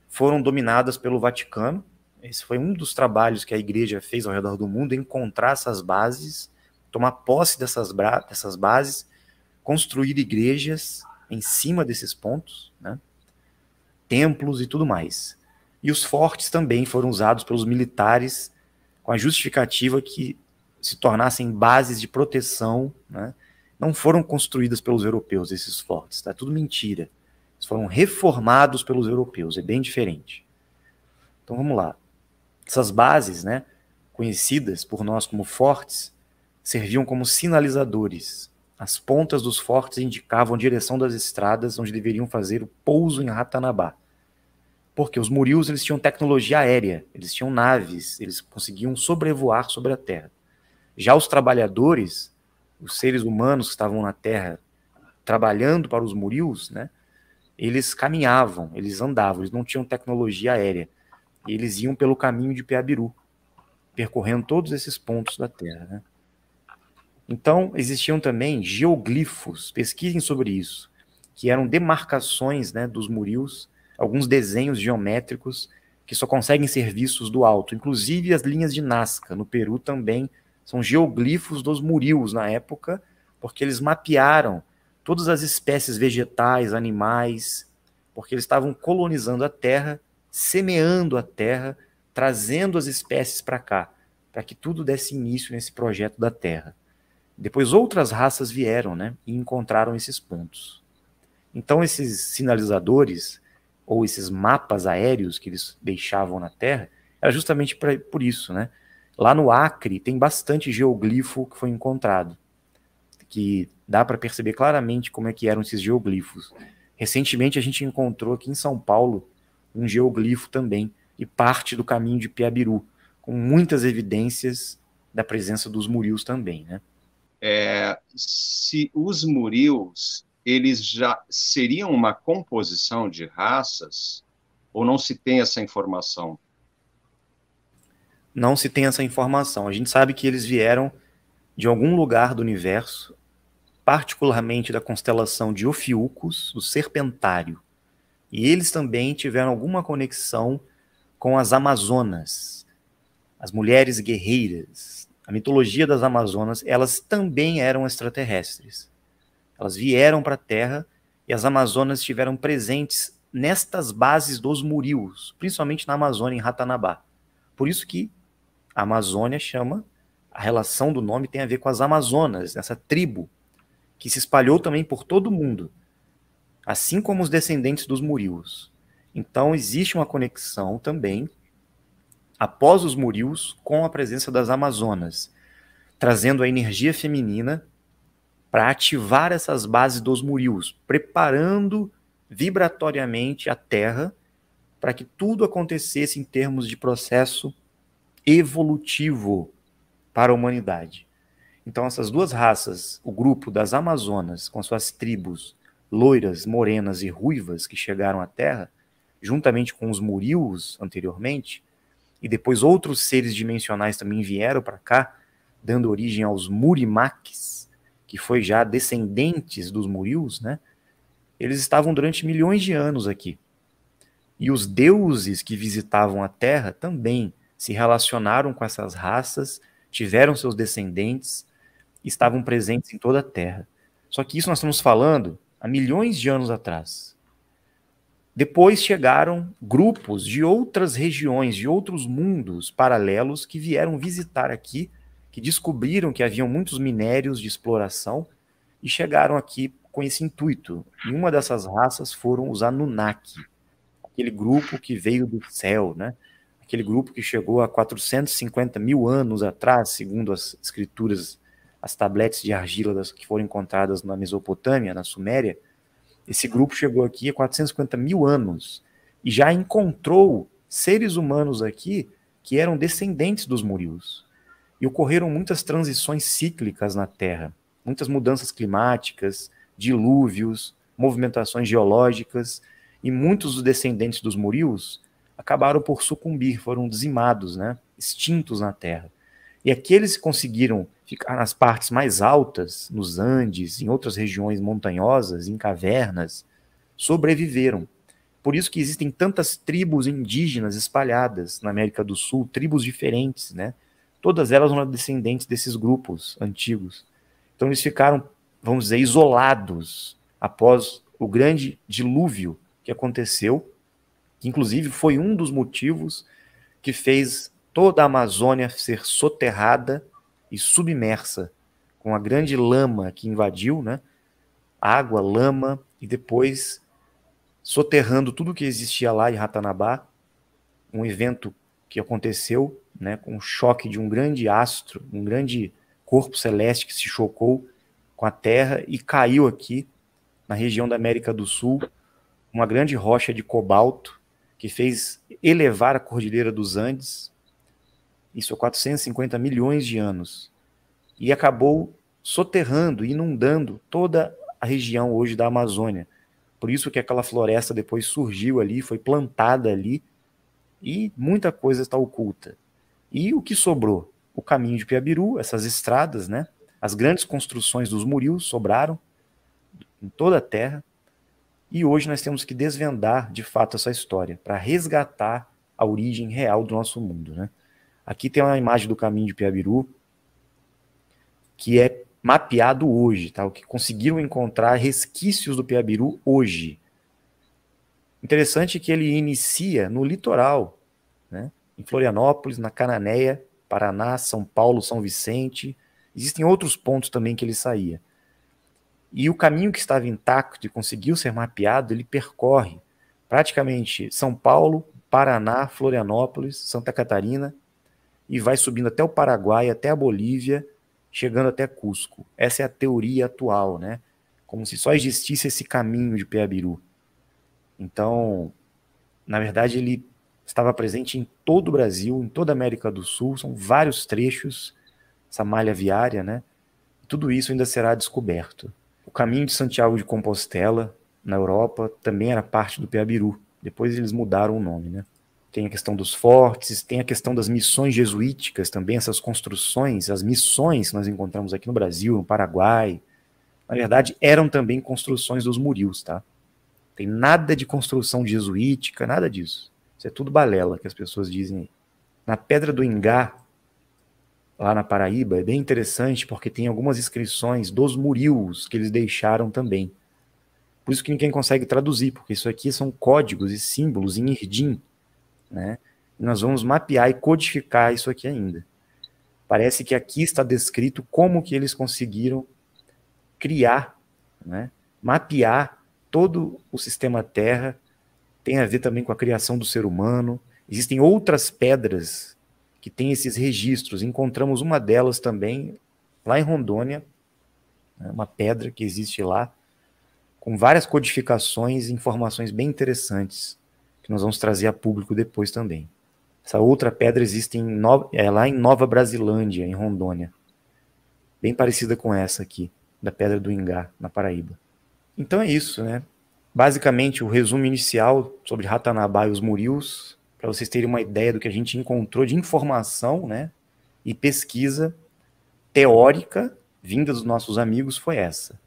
foram dominadas pelo Vaticano. Esse foi um dos trabalhos que a igreja fez ao redor do mundo, encontrar essas bases, tomar posse dessas bases, construir igrejas em cima desses pontos, né? Templos e tudo mais. E os fortes também foram usados pelos militares com a justificativa que se tornassem bases de proteção, né? Não foram construídas pelos europeus, esses fortes, tá? Tudo mentira. Eles foram reformados pelos europeus, é bem diferente. Então vamos lá. Essas bases, né, conhecidas por nós como fortes, serviam como sinalizadores. As pontas dos fortes indicavam a direção das estradas onde deveriam fazer o pouso em Ratanabá. Porque os Murios, eles tinham tecnologia aérea, eles tinham naves, eles conseguiam sobrevoar sobre a terra. Já os trabalhadores, os seres humanos que estavam na terra trabalhando para os Murios, né, eles caminhavam, eles andavam, eles não tinham tecnologia aérea. E eles iam pelo caminho de Peabiru, percorrendo todos esses pontos da terra, né? Então, existiam também geoglifos, pesquisem sobre isso, que eram demarcações, né, dos Murios, alguns desenhos geométricos que só conseguem ser vistos do alto. Inclusive as linhas de Nazca, no Peru também, são geoglifos dos Murios na época, porque eles mapearam todas as espécies vegetais, animais, porque eles estavam colonizando a terra, semeando a terra, trazendo as espécies para cá, para que tudo desse início nesse projeto da terra. Depois outras raças vieram, né, e encontraram esses pontos. Então esses sinalizadores, ou esses mapas aéreos que eles deixavam na terra, era justamente por isso, né? Lá no Acre tem bastante geoglifo que foi encontrado, que dá para perceber claramente como é que eram esses geoglifos. Recentemente a gente encontrou aqui em São Paulo um geoglifo também, e parte do caminho de Peabiru, com muitas evidências da presença dos Murios também, né? Se os Murios, eles já seriam uma composição de raças, ou não se tem essa informação? Não se tem essa informação. A gente sabe que eles vieram de algum lugar do universo, particularmente da constelação de Ophiuchus, do Serpentário. E eles também tiveram alguma conexão com as Amazonas, as mulheres guerreiras. A mitologia das Amazonas, elas também eram extraterrestres. Elas vieram para a Terra e as Amazonas estiveram presentes nestas bases dos Murios, principalmente na Amazônia, em Ratanabá. Por isso que a Amazônia chama, a relação do nome tem a ver com as Amazonas, essa tribo que se espalhou também por todo o mundo, assim como os descendentes dos Murios. Então existe uma conexão também, após os Murios, com a presença das Amazonas, trazendo a energia feminina para ativar essas bases dos Murios, preparando vibratoriamente a Terra para que tudo acontecesse em termos de processo evolutivo para a humanidade. Então essas duas raças, o grupo das Amazonas, com suas tribos loiras, morenas e ruivas que chegaram à Terra, juntamente com os Murios anteriormente, e depois outros seres dimensionais também vieram para cá, dando origem aos Murimaques, que foi já descendentes dos Murios, né? Eles estavam durante milhões de anos aqui. E os deuses que visitavam a Terra também se relacionaram com essas raças, tiveram seus descendentes, estavam presentes em toda a Terra. Só que isso nós estamos falando há milhões de anos atrás. Depois chegaram grupos de outras regiões, de outros mundos paralelos que vieram visitar aqui, que descobriram que haviam muitos minérios de exploração e chegaram aqui com esse intuito. E uma dessas raças foram os Anunnaki, aquele grupo que veio do céu, né? Aquele grupo que chegou há 450 mil anos atrás, segundo as escrituras, as tabletes de argila que foram encontradas na Mesopotâmia, na Suméria. Esse grupo chegou aqui há 450 mil anos e já encontrou seres humanos aqui que eram descendentes dos Murios. E ocorreram muitas transições cíclicas na Terra, muitas mudanças climáticas, dilúvios, movimentações geológicas, e muitos dos descendentes dos Murius acabaram por sucumbir, foram dizimados, né, extintos na Terra. E aqueles que conseguiram ficar nas partes mais altas, nos Andes, em outras regiões montanhosas, em cavernas, sobreviveram. Por isso que existem tantas tribos indígenas espalhadas na América do Sul, tribos diferentes, né? Todas elas são descendentes desses grupos antigos. Então eles ficaram, vamos dizer, isolados após o grande dilúvio que aconteceu, que inclusive foi um dos motivos que fez toda a Amazônia ser soterrada e submersa, com a grande lama que invadiu, né? Água, lama, e depois soterrando tudo que existia lá em Ratanabá, um evento que aconteceu, né, com o choque de um grande astro, um grande corpo celeste que se chocou com a Terra e caiu aqui na região da América do Sul, uma grande rocha de cobalto que fez elevar a Cordilheira dos Andes, isso há 450 milhões de anos, e acabou soterrando, inundando toda a região hoje da Amazônia. Por isso que aquela floresta depois surgiu ali, foi plantada ali, e muita coisa está oculta. E o que sobrou? O caminho de Piabiru, essas estradas, né? As grandes construções dos Murius sobraram em toda a terra, e hoje nós temos que desvendar de fato essa história, para resgatar a origem real do nosso mundo, né? Aqui tem uma imagem do caminho de Piabiru, que é mapeado hoje, tá? O que conseguiram encontrar resquícios do Piabiru hoje. Interessante que ele inicia no litoral, né? Em Florianópolis, na Cananéia, Paraná, São Paulo, São Vicente. Existem outros pontos também que ele saía. E o caminho que estava intacto e conseguiu ser mapeado, ele percorre praticamente São Paulo, Paraná, Florianópolis, Santa Catarina, e vai subindo até o Paraguai, até a Bolívia, chegando até Cusco. Essa é a teoria atual, né? Como se só existisse esse caminho de Piabiru. Então, na verdade, ele estava presente em todo o Brasil, em toda a América do Sul, são vários trechos, essa malha viária, né? Tudo isso ainda será descoberto. O caminho de Santiago de Compostela, na Europa, também era parte do Piabiru. Depois eles mudaram o nome, né? Tem a questão dos fortes, tem a questão das missões jesuíticas também, essas construções, as missões que nós encontramos aqui no Brasil, no Paraguai, na verdade, eram também construções dos Murius, tá? Tem nada de construção jesuítica, nada disso. Isso é tudo balela que as pessoas dizem aí. Na Pedra do Ingá, lá na Paraíba, é bem interessante porque tem algumas inscrições dos Murius que eles deixaram também. Por isso que ninguém consegue traduzir, porque isso aqui são códigos e símbolos em Irdim, né? E nós vamos mapear e codificar isso aqui ainda. Parece que aqui está descrito como que eles conseguiram criar, né? Mapear todo o sistema Terra, tem a ver também com a criação do ser humano. Existem outras pedras que têm esses registros. Encontramos uma delas também lá em Rondônia, né? Uma pedra que existe lá, com várias codificações e informações bem interessantes, que nós vamos trazer a público depois também. Essa outra pedra existe lá em Nova Brasilândia, em Rondônia. Bem parecida com essa aqui, da Pedra do Ingá, na Paraíba. Então é isso, né? Basicamente, o resumo inicial sobre Ratanabá e os Murius, para vocês terem uma ideia do que a gente encontrou de informação, né? E pesquisa teórica, vinda dos nossos amigos, foi essa.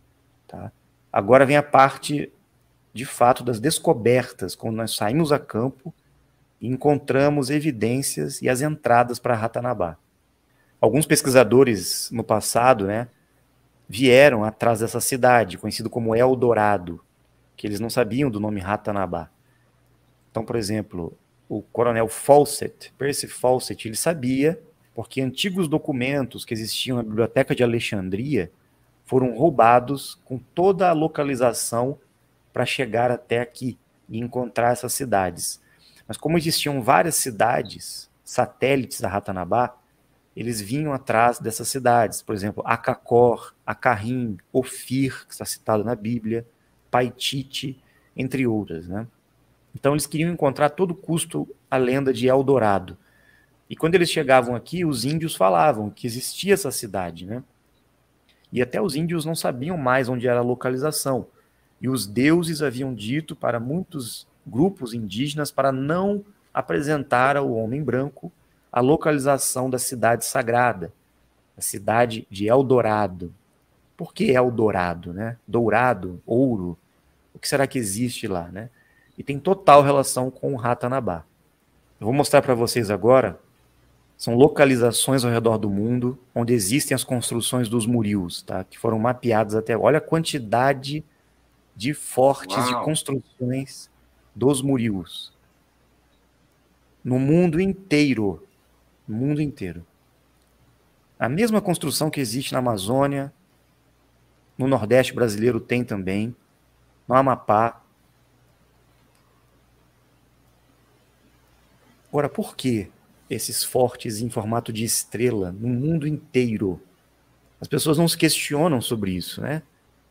Tá? Agora vem a parte, de fato, das descobertas, quando nós saímos a campo e encontramos evidências e as entradas para Ratanabá. Alguns pesquisadores no passado, né, vieram atrás dessa cidade, conhecido como Eldorado, que eles não sabiam do nome Ratanabá. Então, por exemplo, o coronel Fawcett, Percy Fawcett, ele sabia, porque antigos documentos que existiam na Biblioteca de Alexandria foram roubados com toda a localização para chegar até aqui e encontrar essas cidades. Mas como existiam várias cidades, satélites da Ratanabá, eles vinham atrás dessas cidades. Por exemplo, Acacor, Acarrim, Ofir, que está citado na Bíblia, Paitite, entre outras, né? Então eles queriam encontrar a todo custo a lenda de Eldorado. E quando eles chegavam aqui, os índios falavam que existia essa cidade, né? E até os índios não sabiam mais onde era a localização. E os deuses haviam dito para muitos grupos indígenas para não apresentar ao homem branco a localização da cidade sagrada, a cidade de Eldorado. Por que Eldorado, né? Dourado, ouro, o que será que existe lá, né? E tem total relação com o Ratanabá. Eu vou mostrar para vocês agora, são localizações ao redor do mundo onde existem as construções dos murios, tá? Que foram mapeadas até agora. Olha a quantidade de fortes, de construções dos murios. No mundo inteiro. No mundo inteiro. A mesma construção que existe na Amazônia, no Nordeste brasileiro tem também, no Amapá. Agora, por que esses fortes em formato de estrela no mundo inteiro? As pessoas não se questionam sobre isso, né?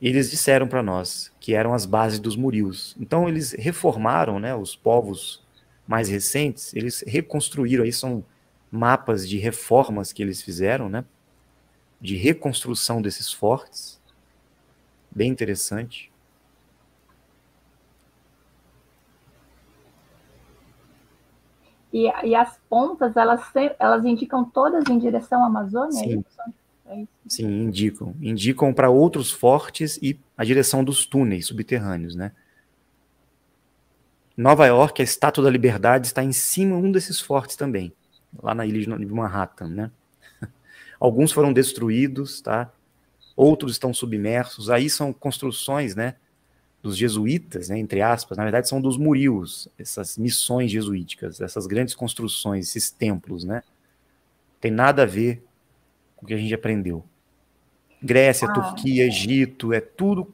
E eles disseram para nós que eram as bases dos murios. Então, eles reformaram, né, os povos mais recentes, eles reconstruíram, aí são mapas de reformas que eles fizeram, né, de reconstrução desses fortes. Bem interessante. E as pontas, elas indicam todas em direção à Amazônia? Sim. É isso? Sim, indicam. Indicam para outros fortes e a direção dos túneis subterrâneos, né? Nova York, a Estátua da Liberdade está em cima de um desses fortes também, lá na ilha de Manhattan, né? Alguns foram destruídos, tá? Outros estão submersos. Aí são construções, né, dos jesuítas, né, entre aspas, na verdade são dos murios, essas missões jesuíticas, essas grandes construções, esses templos, né? Tem nada a ver com o que a gente aprendeu. Grécia, Turquia, Egito, é tudo,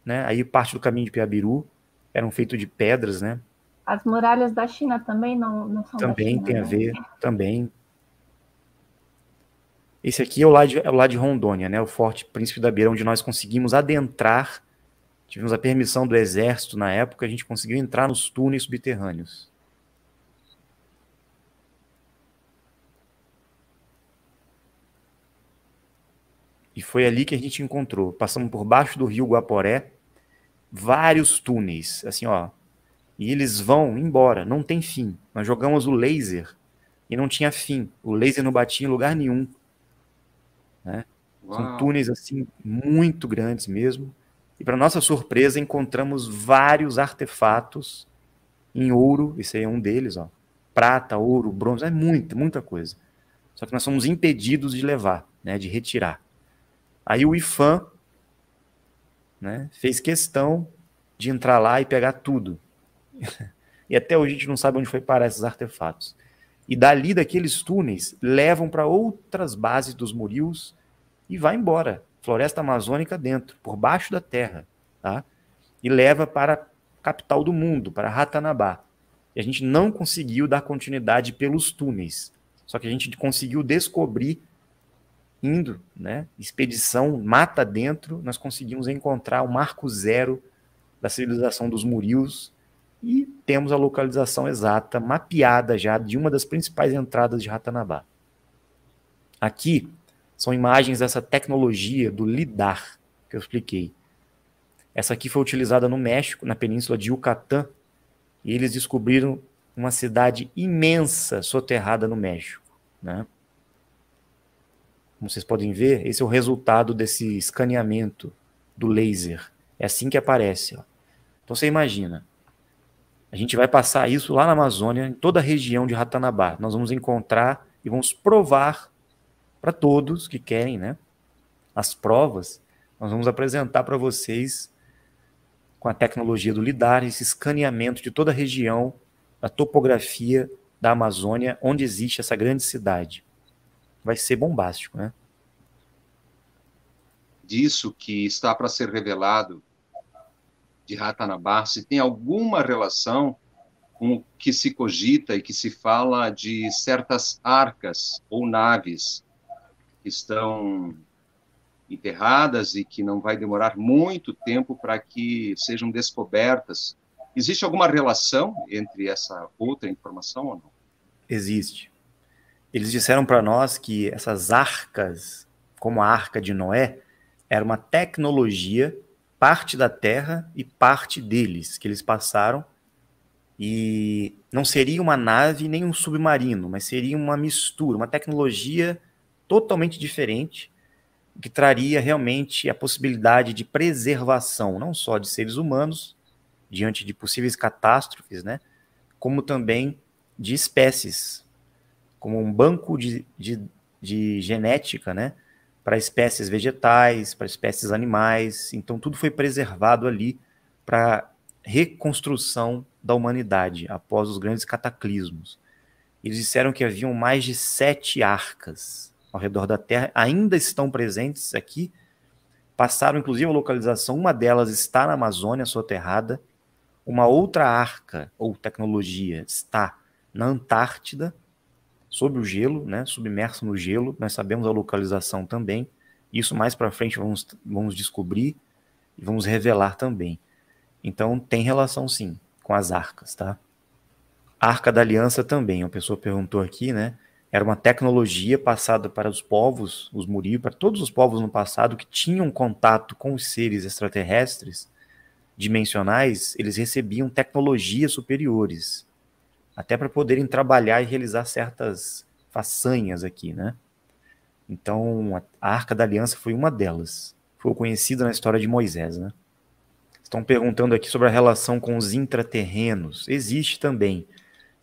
né? Aí parte do caminho de Piabiru eram feitos de pedras, né? As muralhas da China também não são também da China, tem a né? ver, também. Esse aqui é o lado de Rondônia, né? O Forte Príncipe da Beira, onde nós conseguimos adentrar, tivemos a permissão do exército na época, a gente conseguiu entrar nos túneis subterrâneos. E foi ali que a gente encontrou. Passamos por baixo do rio Guaporé, vários túneis, assim, ó. E eles vão embora, não tem fim. Nós jogamos o laser e não tinha fim. O laser não batia em lugar nenhum. Né? São túneis, assim, muito grandes mesmo. E, para nossa surpresa, encontramos vários artefatos em ouro. Esse aí é um deles, ó. Prata, ouro, bronze, é muita coisa. Só que nós somos impedidos de levar, né, de retirar. Aí o IFAM, né, fez questão de entrar lá e pegar tudo. E até hoje a gente não sabe onde foi parar esses artefatos. E dali, daqueles túneis, levam para outras bases dos murios e vai embora. Floresta Amazônica dentro, por baixo da terra. Tá? E leva para a capital do mundo, para Ratanabá. E a gente não conseguiu dar continuidade pelos túneis. Só que a gente conseguiu descobrir, indo, né, expedição, mata dentro, nós conseguimos encontrar o marco zero da civilização dos murios e temos a localização exata, mapeada já, de uma das principais entradas de Ratanabá. Aqui são imagens dessa tecnologia do lidar que eu expliquei. Essa aqui foi utilizada no México, na península de Yucatán, e eles descobriram uma cidade imensa soterrada no México. Né? Como vocês podem ver, esse é o resultado desse escaneamento do laser. É assim que aparece. Ó. Então você imagina, a gente vai passar isso lá na Amazônia, em toda a região de Ratanabá. Nós vamos encontrar e vamos provar para todos que querem, né, as provas. Nós vamos apresentar para vocês, com a tecnologia do lidar, esse escaneamento de toda a região, da topografia da Amazônia, onde existe essa grande cidade. Vai ser bombástico, né? Disso que está para ser revelado de Ratanabá, se tem alguma relação com o que se cogita e que se fala de certas arcas ou naves que estão enterradas e que não vai demorar muito tempo para que sejam descobertas. Existe alguma relação entre essa outra informação ou não? Existe. Eles disseram para nós que essas arcas, como a Arca de Noé, era uma tecnologia parte da Terra e parte deles, que eles passaram. E não seria uma nave nem um submarino, mas seria uma mistura, uma tecnologia totalmente diferente, que traria realmente a possibilidade de preservação, não só de seres humanos, diante de possíveis catástrofes, né, como também de espécies, como um banco de genética, né, para espécies vegetais, para espécies animais. Então tudo foi preservado ali para reconstrução da humanidade após os grandes cataclismos. Eles disseram que haviam mais de 7 arcas ao redor da Terra, ainda estão presentes aqui, passaram inclusive a localização, uma delas está na Amazônia soterrada, uma outra arca ou tecnologia está na Antártida, sob o gelo, né, submerso no gelo. Nós sabemos a localização também, isso mais para frente vamos descobrir e vamos revelar também. Então tem relação sim com as arcas, tá? A Arca da Aliança também, uma pessoa perguntou aqui, né? Era uma tecnologia passada para os povos, os Muriel, para todos os povos no passado que tinham contato com os seres extraterrestres dimensionais, eles recebiam tecnologias superiores, até para poderem trabalhar e realizar certas façanhas aqui, né? Então, a Arca da Aliança foi uma delas. Foi conhecida na história de Moisés, né? Estão perguntando aqui sobre a relação com os intraterrenos. Existe também,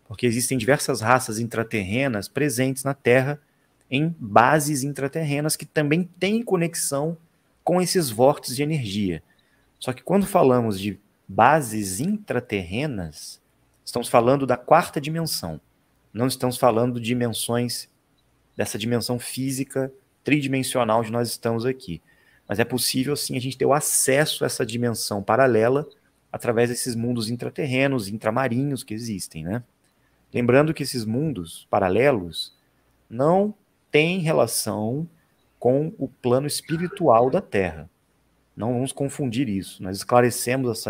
porque existem diversas raças intraterrenas presentes na Terra, em bases intraterrenas que também têm conexão com esses vórtices de energia. Só que quando falamos de bases intraterrenas, estamos falando da 4ª dimensão. Não estamos falando de dimensões, dessa dimensão física tridimensional onde nós estamos aqui. Mas é possível, sim, a gente ter o acesso a essa dimensão paralela através desses mundos intraterrenos, intramarinhos que existem, né? Lembrando que esses mundos paralelos não têm relação com o plano espiritual da Terra. Não vamos confundir isso. Nós esclarecemos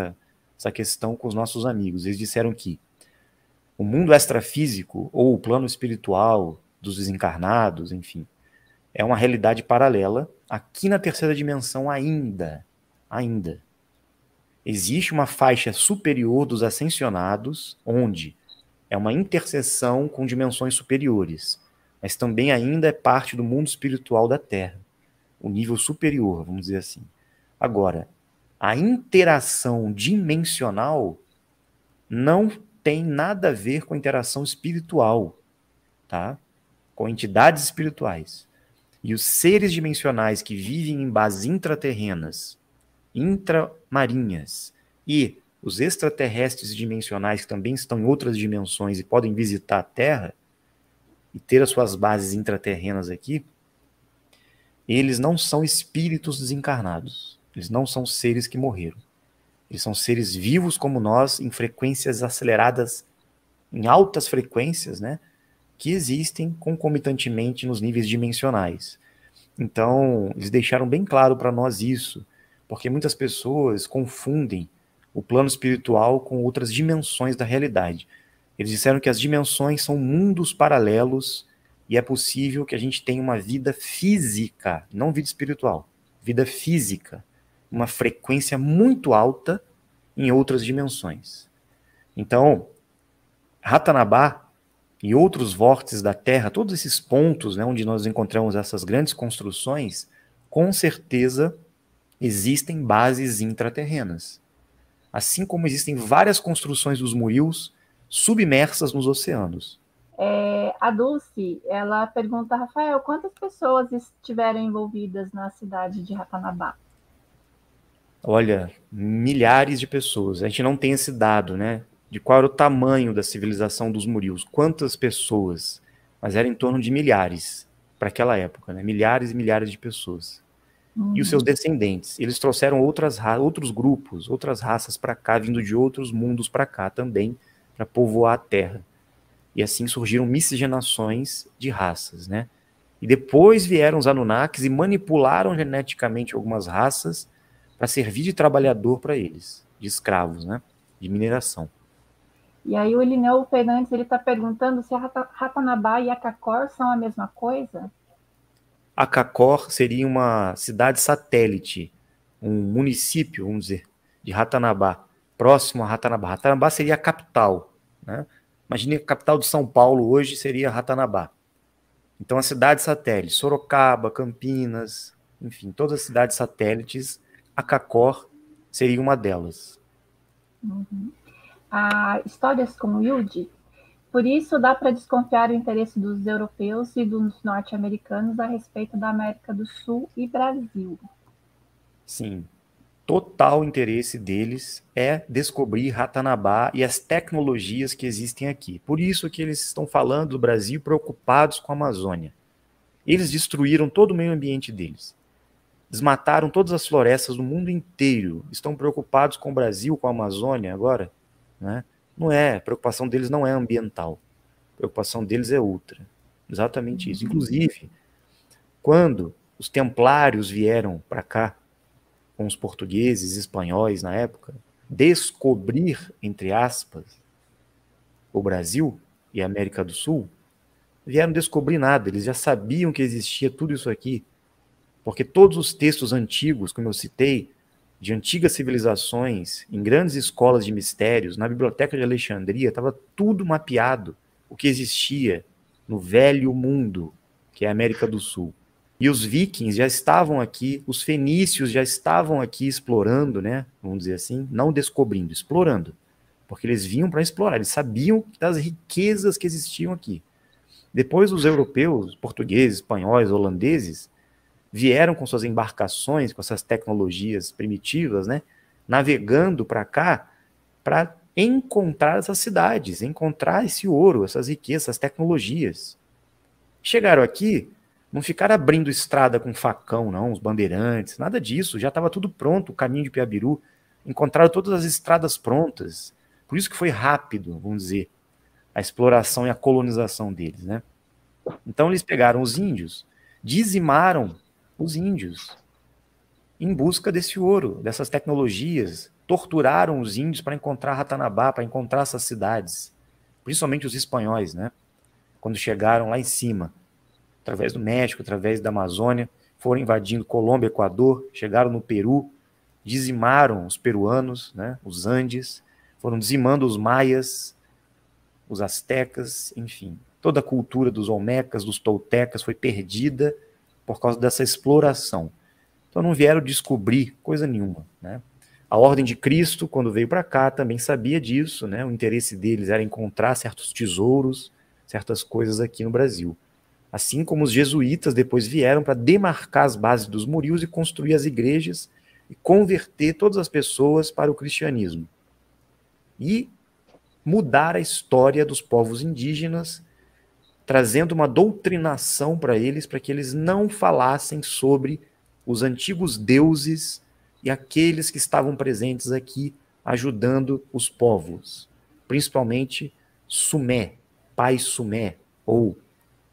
essa questão com os nossos amigos. Eles disseram que o mundo extrafísico, ou o plano espiritual dos desencarnados, enfim, é uma realidade paralela aqui na 3ª dimensão ainda. Existe uma faixa superior dos ascensionados, onde é uma interseção com dimensões superiores, mas também ainda é parte do mundo espiritual da Terra, o nível superior, vamos dizer assim. Agora, a interação dimensional não tem nada a ver com a interação espiritual, tá? Com entidades espirituais. E os seres dimensionais que vivem em bases intraterrenas, intramarinhas, e os extraterrestres dimensionais que também estão em outras dimensões e podem visitar a Terra e ter as suas bases intraterrenas aqui, eles não são espíritos desencarnados. Eles não são seres que morreram. Eles são seres vivos como nós, em frequências aceleradas, em altas frequências, né, que existem concomitantemente nos níveis dimensionais. Então, eles deixaram bem claro para nós isso, porque muitas pessoas confundem o plano espiritual com outras dimensões da realidade. Eles disseram que as dimensões são mundos paralelos e é possível que a gente tenha uma vida física, não vida espiritual, vida física, uma frequência muito alta em outras dimensões. Então, Ratanabá e outros vórtices da Terra, todos esses pontos, né, onde nós encontramos essas grandes construções, com certeza existem bases intraterrenas. Assim como existem várias construções dos Muriels submersas nos oceanos. A Dulce, ela pergunta, Rafael, quantas pessoas estiveram envolvidas na cidade de Ratanabá? Olha, milhares de pessoas. A gente não tem esse dado, né? De qual era o tamanho da civilização dos Muriels, quantas pessoas, mas era em torno de milhares para aquela época, né? Milhares e milhares de pessoas. E os seus descendentes, eles trouxeram outros grupos, outras raças para cá, vindo de outros mundos para cá também, para povoar a Terra. E assim surgiram miscigenações de raças, né? E depois vieram os Anunnakis e manipularam geneticamente algumas raças para servir de trabalhador para eles, de escravos, né? De mineração. E aí o Irineu Fernandes está perguntando se a Ratanabá e a Cacor são a mesma coisa? A Cacor seria uma cidade satélite um município, vamos dizer, de Ratanabá, próximo a Ratanabá. Ratanabá seria a capital, né? Imagine a capital de São Paulo hoje seria Ratanabá. Então, as cidades satélites, Sorocaba, Campinas, enfim, todas as cidades satélites, a Cacor seria uma delas. Uhum. Histórias com Wilde, por isso dá para desconfiar o interesse dos europeus e dos norte-americanos a respeito da América do Sul e Brasil. Sim, total interesse deles é descobrir Ratanabá e as tecnologias que existem aqui. Por isso que eles estão falando do Brasil preocupados com a Amazônia. Eles destruíram todo o meio ambiente deles. Desmataram todas as florestas do mundo inteiro. Estão preocupados com o Brasil, com a Amazônia agora? Né? Não é. A preocupação deles não é ambiental. A preocupação deles é outra. Exatamente isso. Inclusive, quando os templários vieram para cá, com os portugueses, espanhóis na época, descobrir, entre aspas, o Brasil e a América do Sul, vieram descobrir nada. Eles já sabiam que existia tudo isso aqui. Porque todos os textos antigos, como eu citei, de antigas civilizações, em grandes escolas de mistérios, na Biblioteca de Alexandria, estava tudo mapeado, o que existia no velho mundo, que é a América do Sul. E os vikings já estavam aqui, os fenícios já estavam aqui explorando, né? Vamos dizer assim, não descobrindo, explorando. Porque eles vinham para explorar, eles sabiam das riquezas que existiam aqui. Depois os europeus, portugueses, espanhóis, holandeses, vieram com suas embarcações, com essas tecnologias primitivas, né, navegando para cá para encontrar essas cidades, encontrar esse ouro, essas riquezas, essas tecnologias. Chegaram aqui, não ficaram abrindo estrada com facão, não, os bandeirantes, nada disso, já estava tudo pronto, o caminho de Piabiru, encontraram todas as estradas prontas, por isso que foi rápido, vamos dizer, a exploração e a colonização deles, né? Então eles pegaram os índios, dizimaram os índios em busca desse ouro, dessas tecnologias, torturaram os índios para encontrar Ratanabá, para encontrar essas cidades, principalmente os espanhóis, né? Quando chegaram lá em cima, através do México, através da Amazônia, foram invadindo Colômbia, Equador, chegaram no Peru, dizimaram os peruanos, né? Os Andes, foram dizimando os maias, os astecas, enfim. Toda a cultura dos olmecas, dos toltecas foi perdida por causa dessa exploração. Então não vieram descobrir coisa nenhuma, né? A Ordem de Cristo, quando veio para cá, também sabia disso, né? O interesse deles era encontrar certos tesouros, certas coisas aqui no Brasil. Assim como os jesuítas depois vieram para demarcar as bases dos murios e construir as igrejas e converter todas as pessoas para o cristianismo. E mudar a história dos povos indígenas, trazendo uma doutrinação para que eles não falassem sobre os antigos deuses e aqueles que estavam presentes aqui ajudando os povos, principalmente Sumé, Pai Sumé, ou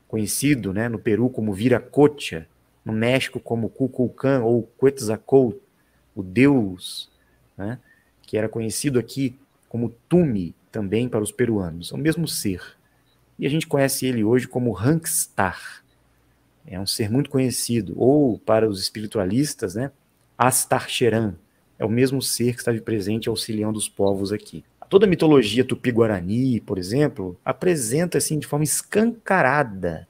conhecido, né, no Peru como Viracocha, no México como Kukulcán ou Quetzalcóatl, o deus, né, que era conhecido aqui como Tumi, também para os peruanos, é o mesmo ser. E a gente conhece ele hoje como Rankstar. É um ser muito conhecido. Ou, para os espiritualistas, né, Astarcheran. É o mesmo ser que esteve presente auxiliando os povos aqui. Toda a mitologia tupi-guarani, por exemplo, apresenta assim, de forma escancarada,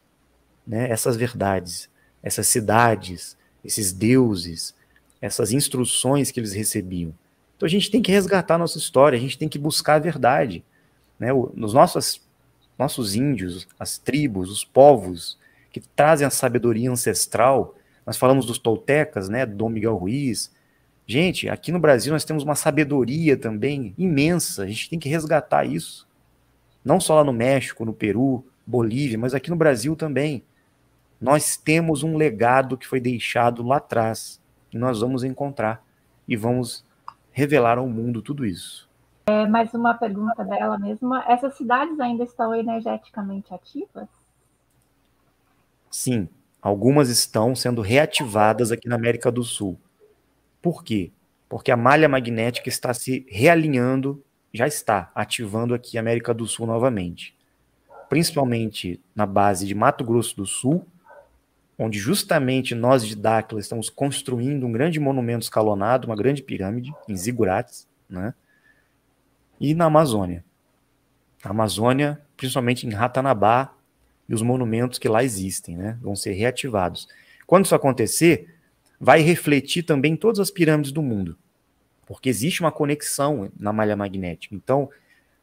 né, essas verdades, essas cidades, esses deuses, essas instruções que eles recebiam. Então a gente tem que resgatar a nossa história, a gente tem que buscar a verdade. Né? Nos nossos índios, as tribos, os povos que trazem a sabedoria ancestral, nós falamos dos toltecas, né, Dom Miguel Ruiz. Gente, aqui no Brasil nós temos uma sabedoria também imensa, a gente tem que resgatar isso. Não só lá no México, no Peru, Bolívia, mas aqui no Brasil também. Nós temos um legado que foi deixado lá atrás, e nós vamos encontrar e vamos revelar ao mundo tudo isso. Mais uma pergunta dela mesma. Essas cidades ainda estão energeticamente ativas? Sim, algumas estão sendo reativadas aqui na América do Sul. Por quê? Porque a malha magnética está se realinhando, já está ativando aqui a América do Sul novamente. Principalmente na base de Mato Grosso do Sul, onde justamente nós de Dáquila estamos construindo um grande monumento escalonado, uma grande pirâmide, em Zigurates, né? E na Amazônia. Na Amazônia, principalmente em Ratanabá, e os monumentos que lá existem, né? Vão ser reativados. Quando isso acontecer, vai refletir também em todas as pirâmides do mundo, porque existe uma conexão na malha magnética. Então,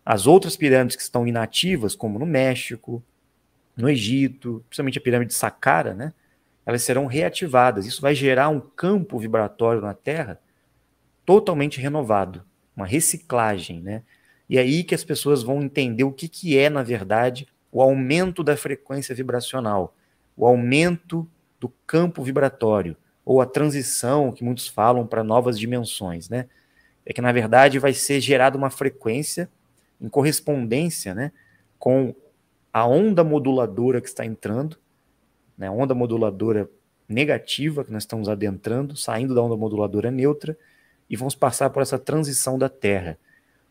as outras pirâmides que estão inativas, como no México, no Egito, principalmente a pirâmide de Saqqara, né? Elas serão reativadas. Isso vai gerar um campo vibratório na Terra totalmente renovado, uma reciclagem, né? E aí que as pessoas vão entender o que é, na verdade, o aumento da frequência vibracional, o aumento do campo vibratório, ou a transição que muitos falam para novas dimensões, né? É que, na verdade, vai ser gerada uma frequência em correspondência, né, com a onda moduladora que está entrando, né, a onda moduladora negativa que nós estamos adentrando, saindo da onda moduladora neutra, e vamos passar por essa transição da Terra.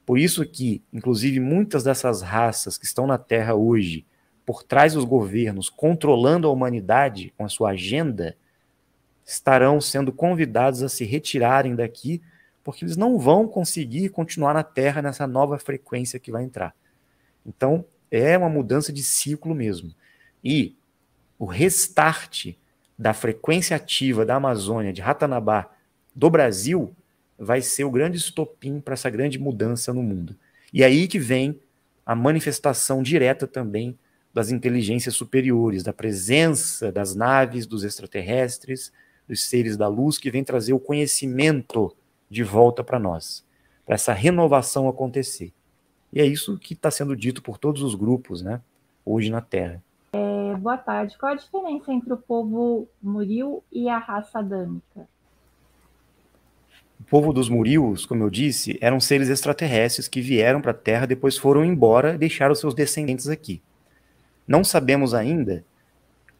Por isso que, inclusive, muitas dessas raças que estão na Terra hoje, por trás dos governos, controlando a humanidade com a sua agenda, estarão sendo convidados a se retirarem daqui, porque eles não vão conseguir continuar na Terra nessa nova frequência que vai entrar. Então, é uma mudança de ciclo mesmo. E o restart da frequência ativa da Amazônia, de Ratanabá, do Brasil, vai ser o grande estopim para essa grande mudança no mundo. E aí que vem a manifestação direta também das inteligências superiores, da presença das naves, dos extraterrestres, dos seres da luz, que vem trazer o conhecimento de volta para nós, para essa renovação acontecer. E é isso que está sendo dito por todos os grupos, né, hoje na Terra. Boa tarde. Qual a diferença entre o povo Muril e a raça adâmica? O povo dos Murios, como eu disse, eram seres extraterrestres que vieram para a Terra, depois foram embora e deixaram seus descendentes aqui. Não sabemos ainda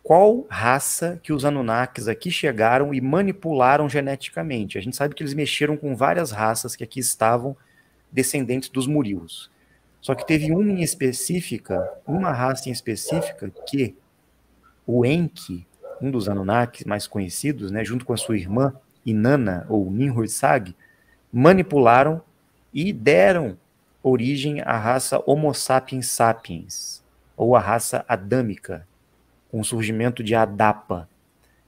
qual raça que os Anunnakis aqui chegaram e manipularam geneticamente. A gente sabe que eles mexeram com várias raças que aqui estavam descendentes dos Murios. Só que teve uma em específica, uma raça em específica, que o Enki, um dos Anunnakis mais conhecidos, né, junto com a sua irmã Inanna, ou Ninhursag, manipularam e deram origem à raça Homo sapiens sapiens, ou a raça adâmica, com o surgimento de Adapa.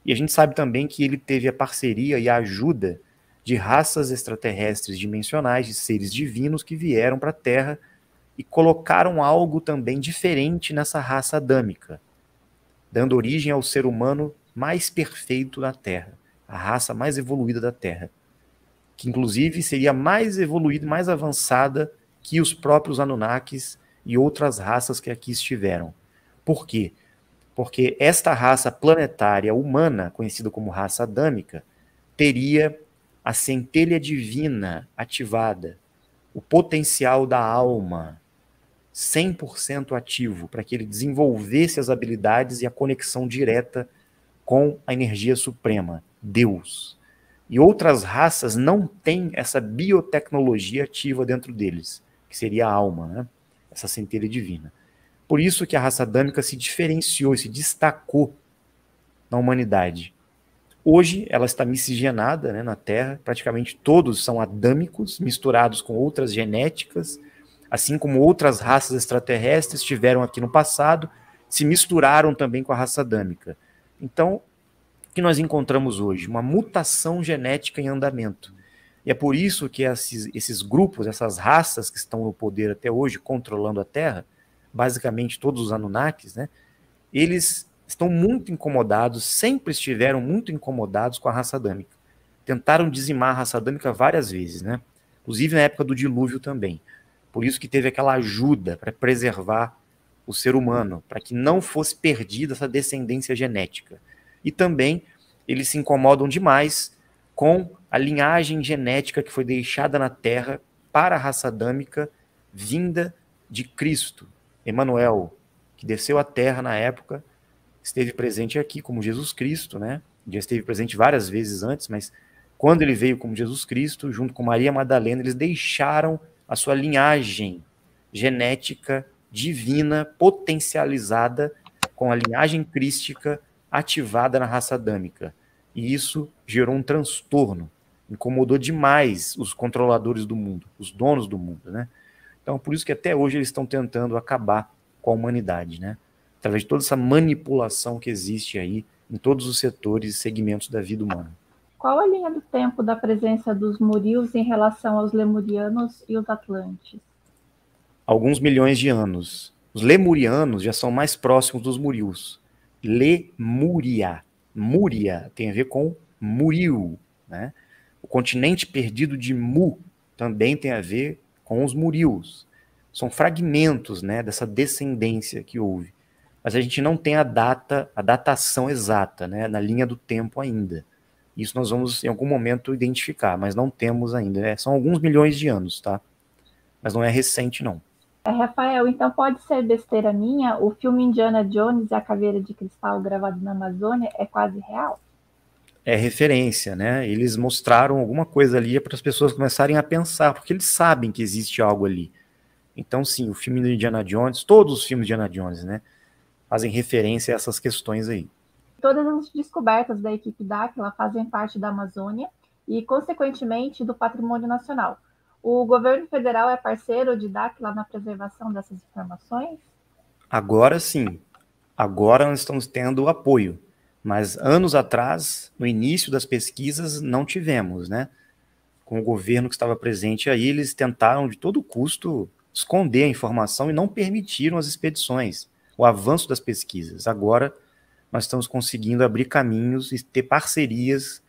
E a gente sabe também que ele teve a parceria e a ajuda de raças extraterrestres dimensionais, de seres divinos que vieram para a Terra e colocaram algo também diferente nessa raça adâmica, dando origem ao ser humano mais perfeito da Terra, a raça mais evoluída da Terra, que inclusive seria mais evoluída, mais avançada que os próprios Anunnakis e outras raças que aqui estiveram. Por quê? Porque esta raça planetária humana, conhecida como raça adâmica, teria a centelha divina ativada, o potencial da alma 100% ativo, para que ele desenvolvesse as habilidades e a conexão direta com a energia suprema, Deus. E outras raças não têm essa biotecnologia ativa dentro deles, que seria a alma, né? Essa centelha divina. Por isso que a raça adâmica se diferenciou, se destacou na humanidade. Hoje ela está miscigenada, né, na Terra, praticamente todos são adâmicos, misturados com outras genéticas, assim como outras raças extraterrestres estiveram aqui no passado, se misturaram também com a raça adâmica. Então, o que nós encontramos hoje? Uma mutação genética em andamento. E é por isso que esses grupos, essas raças que estão no poder até hoje, controlando a Terra, basicamente todos os Anunnakis, né, eles estão muito incomodados, sempre estiveram muito incomodados com a raça adâmica. Tentaram dizimar a raça adâmica várias vezes, né? Inclusive na época do dilúvio também. Por isso que teve aquela ajuda para preservar o ser humano, para que não fosse perdida essa descendência genética. E também eles se incomodam demais com a linhagem genética que foi deixada na Terra para a raça adâmica vinda de Cristo. Emanuel, que desceu à Terra na época, esteve presente aqui como Jesus Cristo, né? Já esteve presente várias vezes antes, mas quando ele veio como Jesus Cristo, junto com Maria Madalena, eles deixaram a sua linhagem genética divina potencializada com a linhagem crística ativada na raça adâmica. E isso gerou um transtorno, incomodou demais os controladores do mundo, os donos do mundo, né? Então, por isso que até hoje eles estão tentando acabar com a humanidade, né? Através de toda essa manipulação que existe aí em todos os setores e segmentos da vida humana. Qual a linha do tempo da presença dos Murios em relação aos Lemurianos e os Atlantes? Alguns milhões de anos. Os Lemurianos já são mais próximos dos Murios. Lemuria. Múria tem a ver com Muriu, né? O continente perdido de Mu também tem a ver com os Murius. São fragmentos, né, dessa descendência que houve. Mas a gente não tem a datação exata, né, na linha do tempo ainda. Isso nós vamos, em algum momento, identificar, mas não temos ainda. Né? São alguns milhões de anos, tá? Mas não é recente, não. Rafael, então pode ser besteira minha, o filme Indiana Jones e a Caveira de Cristal gravado na Amazônia é quase real? É referência, né? Eles mostraram alguma coisa ali para as pessoas começarem a pensar, porque eles sabem que existe algo ali. Então, sim, o filme do Indiana Jones, todos os filmes de Indiana Jones, né, fazem referência a essas questões aí. Todas as descobertas da equipe Dáquila fazem parte da Amazônia e, consequentemente, do patrimônio nacional. O governo federal é parceiro de Dáquila na preservação dessas informações? Agora sim. Agora nós estamos tendo apoio. Mas anos atrás, no início das pesquisas, não tivemos, né? Com o governo que estava presente aí, eles tentaram de todo custo esconder a informação e não permitiram as expedições, o avanço das pesquisas. Agora nós estamos conseguindo abrir caminhos e ter parcerias,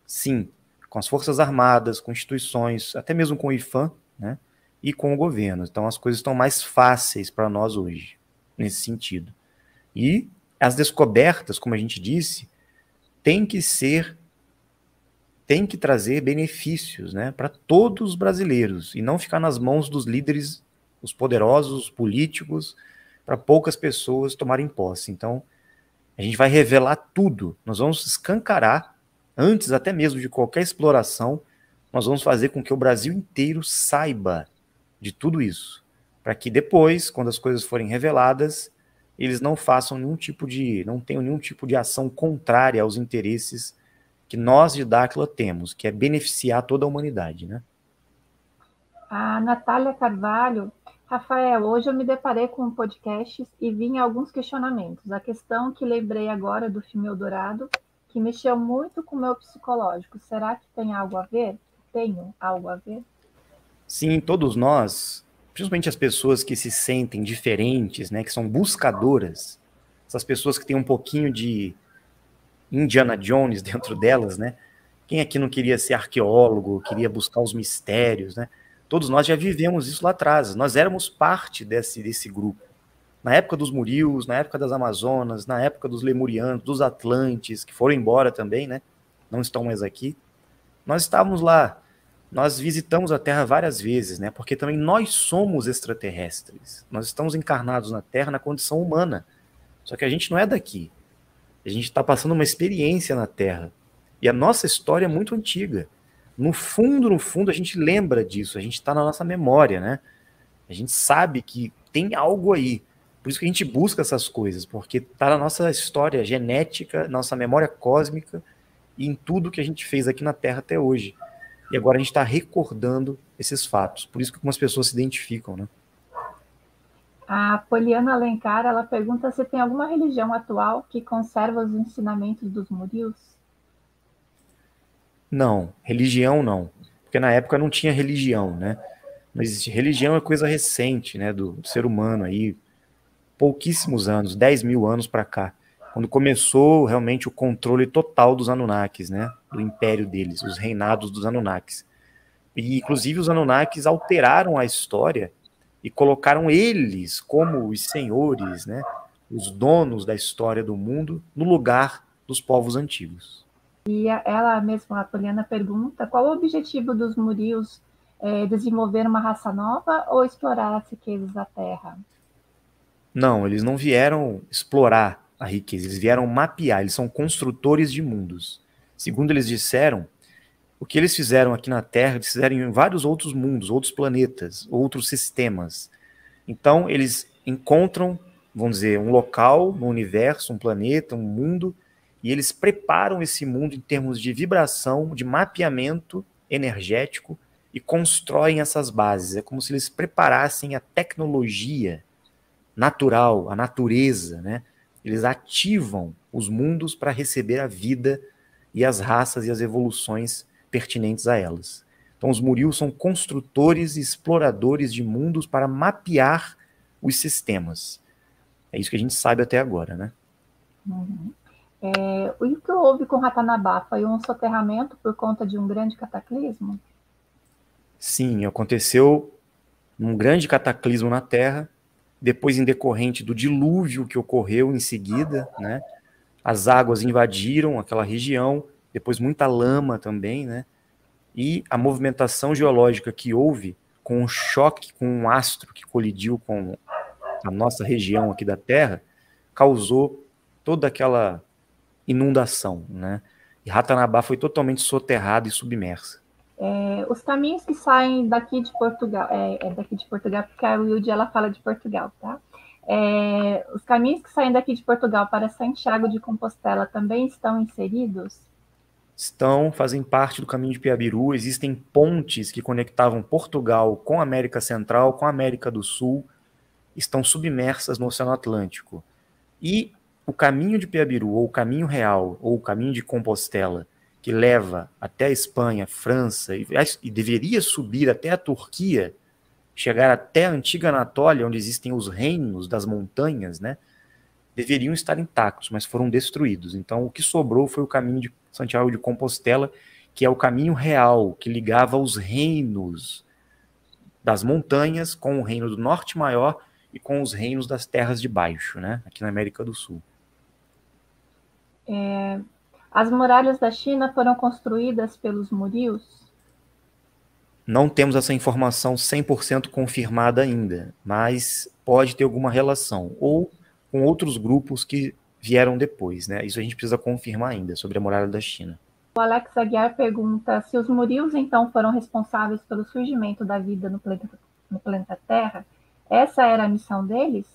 sim, com as Forças Armadas, com instituições, até mesmo com o IFAM, né, e com o governo. Então as coisas estão mais fáceis para nós hoje, nesse sentido. E as descobertas, como a gente disse, têm que trazer benefícios, né, para todos os brasileiros, e não ficar nas mãos dos líderes, os poderosos, os políticos, para poucas pessoas tomarem posse. Então, a gente vai revelar tudo, nós vamos escancarar, antes até mesmo de qualquer exploração, nós vamos fazer com que o Brasil inteiro saiba de tudo isso, para que depois, quando as coisas forem reveladas, eles não tenham nenhum tipo de ação contrária aos interesses que nós de Dáquila temos, que é beneficiar toda a humanidade, né? A Natália Carvalho, Rafael, hoje eu me deparei com podcasts e vi em alguns questionamentos. A questão que lembrei agora do filme Eldorado, que mexeu muito com o meu psicológico. Será que tem algo a ver? Tenho algo a ver? Sim, todos nós, principalmente as pessoas que se sentem diferentes, né, que são buscadoras, essas pessoas que têm um pouquinho de Indiana Jones dentro delas, né? Quem aqui não queria ser arqueólogo, queria buscar os mistérios, né? Todos nós já vivemos isso lá atrás, nós éramos parte desse grupo. Na época dos Murios, na época das Amazonas, na época dos Lemurianos, dos Atlantes, que foram embora também, né? Não estão mais aqui. Nós estávamos lá, nós visitamos a Terra várias vezes, né? Porque também nós somos extraterrestres. Nós estamos encarnados na Terra na condição humana. Só que a gente não é daqui. A gente está passando uma experiência na Terra. E a nossa história é muito antiga. No fundo, a gente lembra disso. A gente está na nossa memória, né? A gente sabe que tem algo aí. Por isso que a gente busca essas coisas, porque está na nossa história genética, nossa memória cósmica e em tudo que a gente fez aqui na Terra até hoje. E agora a gente está recordando esses fatos. Por isso que algumas pessoas se identificam, né? A Poliana Alencar, ela pergunta se tem alguma religião atual que conserva os ensinamentos dos Murios. Não, religião não. Porque na época não tinha religião, né? Mas religião é coisa recente, né? Do ser humano aí, pouquíssimos anos, 10 mil anos para cá. Quando começou realmente o controle total dos Anunnakis, né? Do império deles, os reinados dos Anunnakis. E inclusive os Anunnakis alteraram a história e colocaram eles como os senhores, né? Os donos da história do mundo no lugar dos povos antigos. E ela mesma, a Poliana, pergunta qual o objetivo dos Murios, desenvolver uma raça nova ou explorar as riquezas da Terra? Não, eles não vieram explorar a riqueza, eles vieram mapear, eles são construtores de mundos. Segundo eles disseram, o que eles fizeram aqui na Terra, eles fizeram em vários outros mundos, outros planetas, outros sistemas. Então, eles encontram vamos dizer, um local no universo, um planeta, um mundo, e eles preparam esse mundo em termos de vibração, de mapeamento energético e constroem essas bases. É como se eles preparassem a tecnologia natural, a natureza, né? Eles ativam os mundos para receber a vida e as raças e as evoluções pertinentes a elas. Então os Muriel são construtores e exploradores de mundos para mapear os sistemas. É isso que a gente sabe até agora, né? Uhum. O que houve com Ratanabá foi um soterramento por conta de um grande cataclismo? Sim, aconteceu um grande cataclismo na Terra, depois em decorrente do dilúvio que ocorreu em seguida, né? As águas invadiram aquela região, depois muita lama também, né? E a movimentação geológica que houve com o choque com um astro que colidiu com a nossa região aqui da Terra, causou toda aquela inundação, né? E Ratanabá foi totalmente soterrada e submersa. Os caminhos que saem daqui de Portugal, daqui de Portugal, porque a Wilde ela fala de Portugal, tá? Os caminhos que saem daqui de Portugal para Santiago de Compostela também estão inseridos? Fazem parte do caminho de Piabiru, existem pontes que conectavam Portugal com a América Central, com a América do Sul, estão submersas no Oceano Atlântico. E o caminho de Piabiru, ou o caminho real, ou o caminho de Compostela, que leva até a Espanha, França, e deveria subir até a Turquia, chegar até a antiga Anatólia, onde existem os reinos das montanhas, né? Deveriam estar intactos, mas foram destruídos. Então, o que sobrou foi o caminho de Santiago de Compostela, que é o caminho real, que ligava os reinos das montanhas com o reino do Norte Maior e com os reinos das terras de baixo, né? Aqui na América do Sul. As muralhas da China foram construídas pelos Murios? Não temos essa informação 100% confirmada ainda, mas pode ter alguma relação, ou com outros grupos que vieram depois, né? Isso a gente precisa confirmar ainda, sobre a muralha da China. O Alex Aguiar pergunta se os Murios, então, foram responsáveis pelo surgimento da vida no planeta Terra. Essa era a missão deles?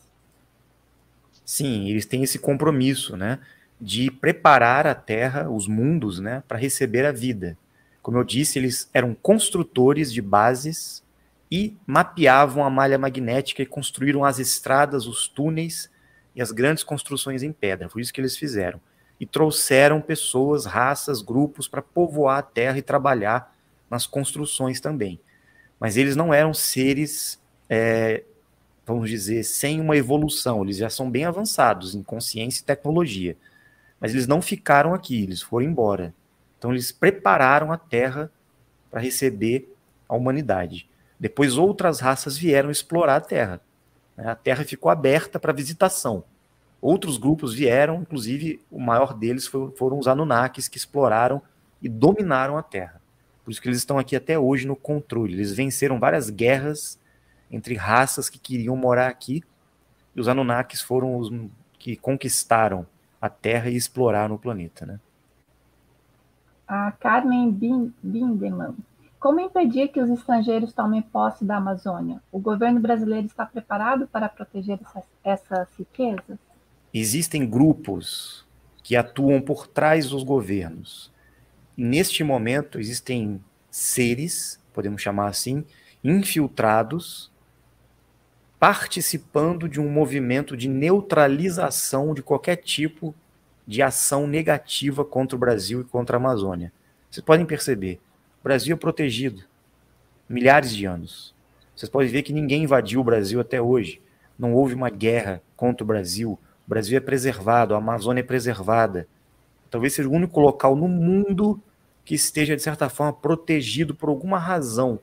Sim, eles têm esse compromisso, né, de preparar a Terra, os mundos, né, para receber a vida. Como eu disse, eles eram construtores de bases e mapeavam a malha magnética e construíram as estradas, os túneis e as grandes construções em pedra. Foi isso que eles fizeram. E trouxeram pessoas, raças, grupos para povoar a Terra e trabalhar nas construções também. Mas eles não eram seres, vamos dizer, sem uma evolução. Eles já são bem avançados em consciência e tecnologia. Mas eles não ficaram aqui, eles foram embora. Então eles prepararam a Terra para receber a humanidade. Depois outras raças vieram explorar a Terra. A Terra ficou aberta para visitação. Outros grupos vieram, inclusive o maior deles foram os Anunnakis, que exploraram e dominaram a Terra. Por isso que eles estão aqui até hoje no controle. Eles venceram várias guerras entre raças que queriam morar aqui, e os Anunnakis foram os que conquistaram a Terra e exploraram o planeta, né? A Carmen Bindemann. Como impedir que os estrangeiros tomem posse da Amazônia? O governo brasileiro está preparado para proteger essas riquezas? Existem grupos que atuam por trás dos governos. E neste momento existem seres, podemos chamar assim, infiltrados, participando de um movimento de neutralização de qualquer tipo de ação negativa contra o Brasil e contra a Amazônia. Vocês podem perceber, o Brasil é protegido milhares de anos. Vocês podem ver que ninguém invadiu o Brasil até hoje. Não houve uma guerra contra o Brasil. O Brasil é preservado, a Amazônia é preservada. Talvez seja o único local no mundo que esteja, de certa forma, protegido por alguma razão.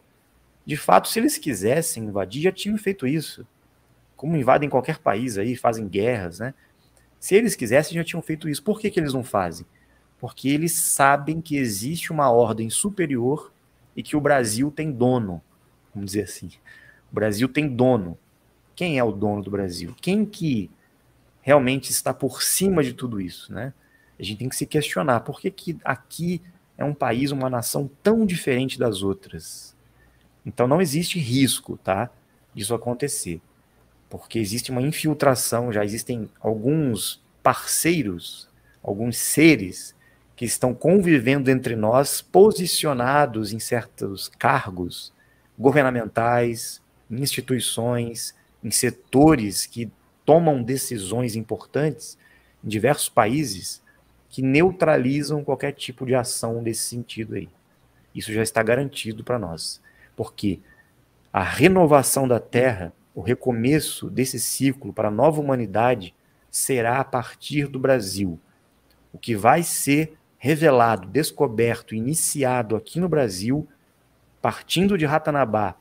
De fato, se eles quisessem invadir, já tinham feito isso. Como invadem qualquer país aí, fazem guerras, né? Se eles quisessem, já tinham feito isso. Por que eles não fazem? Porque eles sabem que existe uma ordem superior e que o Brasil tem dono. Vamos dizer assim. O Brasil tem dono. Quem é o dono do Brasil? Quem que realmente está por cima de tudo isso, né? A gente tem que se questionar. Por que aqui é um país, uma nação tão diferente das outras? Então não existe risco, tá, disso acontecer. porque existe uma infiltração, já existem alguns parceiros, alguns seres que estão convivendo entre nós, posicionados em certos cargos governamentais, em instituições, em setores que tomam decisões importantes em diversos países, que neutralizam qualquer tipo de ação nesse sentido aí. Isso já está garantido para nós, porque a renovação da Terra, o recomeço desse ciclo para a nova humanidade, será a partir do Brasil. O que vai ser revelado, descoberto, iniciado aqui no Brasil, partindo de Ratanabá,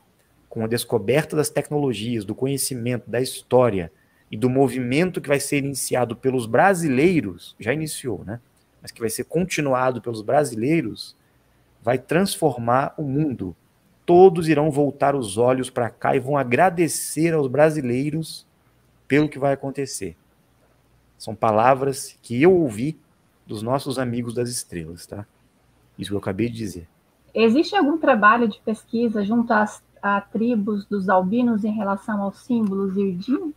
com a descoberta das tecnologias, do conhecimento, da história e do movimento que vai ser iniciado pelos brasileiros, já iniciou, né? Mas que vai ser continuado pelos brasileiros, vai transformar o mundo. Todos irão voltar os olhos para cá e vão agradecer aos brasileiros pelo que vai acontecer. São palavras que eu ouvi dos nossos amigos das estrelas, tá? Isso que eu acabei de dizer. Existe algum trabalho de pesquisa junto a tribos dos albinos em relação aos símbolos Irdim?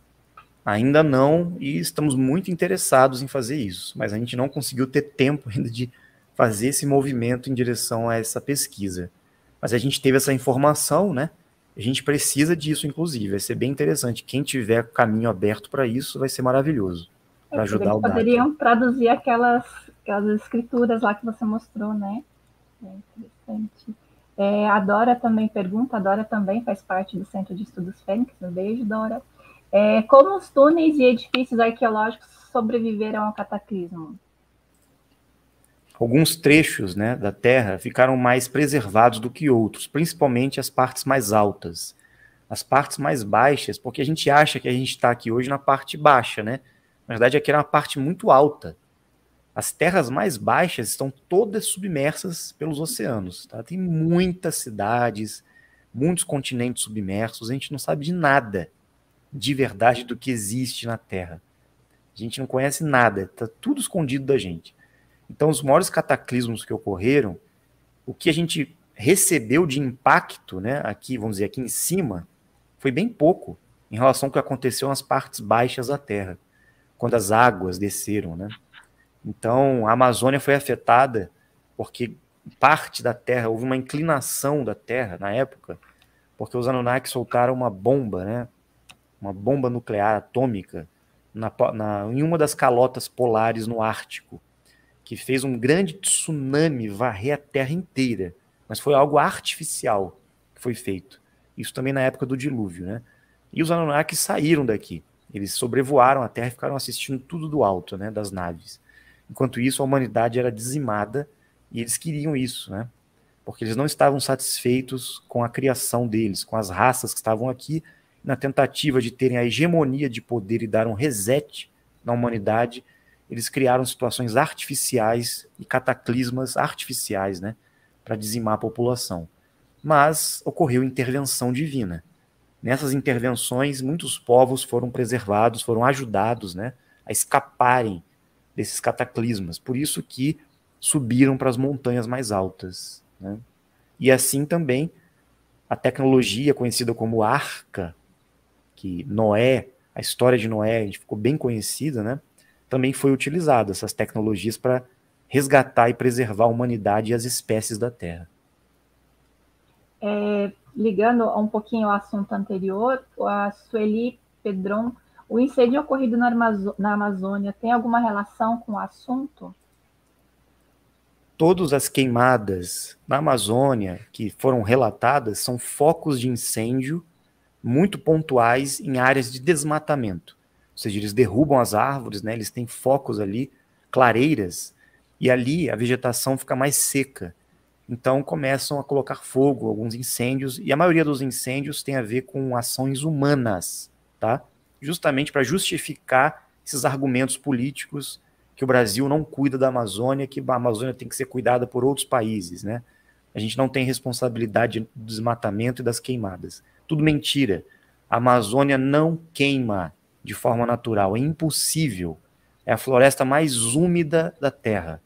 Ainda não, e estamos muito interessados em fazer isso, mas a gente não conseguiu ter tempo ainda de fazer esse movimento em direção a essa pesquisa. Mas a gente teve essa informação, né? A gente precisa disso, inclusive. Vai ser bem interessante. Quem tiver caminho aberto para isso vai ser maravilhoso, para ajudar o DAC. Poderiam traduzir aquelas escrituras lá que você mostrou, né? É interessante. A Dora também pergunta, a Dora também faz parte do Centro de Estudos Fênix. Um beijo, Dora. Como os túneis e edifícios arqueológicos sobreviveram ao cataclismo? Alguns trechos, né, da Terra ficaram mais preservados do que outros, principalmente as partes mais altas. As partes mais baixas, porque a gente acha que a gente está aqui hoje na parte baixa, né? Na verdade, aqui era uma parte muito alta. As terras mais baixas estão todas submersas pelos oceanos, tá? Tem muitas cidades, muitos continentes submersos, a gente não sabe de nada de verdade do que existe na Terra. A gente não conhece nada, está tudo escondido da gente. Então, os maiores cataclismos que ocorreram, o que a gente recebeu de impacto, né, aqui, vamos dizer, aqui em cima, foi bem pouco em relação ao que aconteceu nas partes baixas da Terra, quando as águas desceram, né? Então, a Amazônia foi afetada porque parte da Terra, houve uma inclinação da Terra na época, porque os Anunnaki soltaram uma bomba, né? Uma bomba nuclear atômica em uma das calotas polares no Ártico, que fez um grande tsunami varrer a Terra inteira. Mas foi algo artificial que foi feito. Isso também na época do dilúvio, né? E os Anunnaki saíram daqui. Eles sobrevoaram a Terra e ficaram assistindo tudo do alto, né, das naves. Enquanto isso, a humanidade era dizimada e eles queriam isso, né? Porque eles não estavam satisfeitos com a criação deles, com as raças que estavam aqui, na tentativa de terem a hegemonia de poder e dar um reset na humanidade. Eles criaram situações artificiais e cataclismas artificiais, né, para dizimar a população. Mas ocorreu intervenção divina. Nessas intervenções, muitos povos foram preservados, foram ajudados, né, a escaparem desses cataclismas. Por isso que subiram para as montanhas mais altas, né? E assim também a tecnologia conhecida como Arca, que Noé, a história de Noé, a gente ficou bem conhecida, né? Também foi utilizada essas tecnologias para resgatar e preservar a humanidade e as espécies da Terra. Ligando um pouquinho ao assunto anterior, a Sueli Pedron, o incêndio ocorrido na Amazônia tem alguma relação com o assunto? Todas as queimadas na Amazônia que foram relatadas são focos de incêndio muito pontuais em áreas de desmatamento. Ou seja, eles derrubam as árvores, né? Eles têm focos ali, clareiras, e ali a vegetação fica mais seca. Então começam a colocar fogo, alguns incêndios, e a maioria dos incêndios tem a ver com ações humanas, tá? Justamente para justificar esses argumentos políticos que o Brasil não cuida da Amazônia, que a Amazônia tem que ser cuidada por outros países, né? A gente não tem responsabilidade do desmatamento e das queimadas. Tudo mentira. A Amazônia não queima de forma natural, é impossível. É a floresta mais úmida da Terra.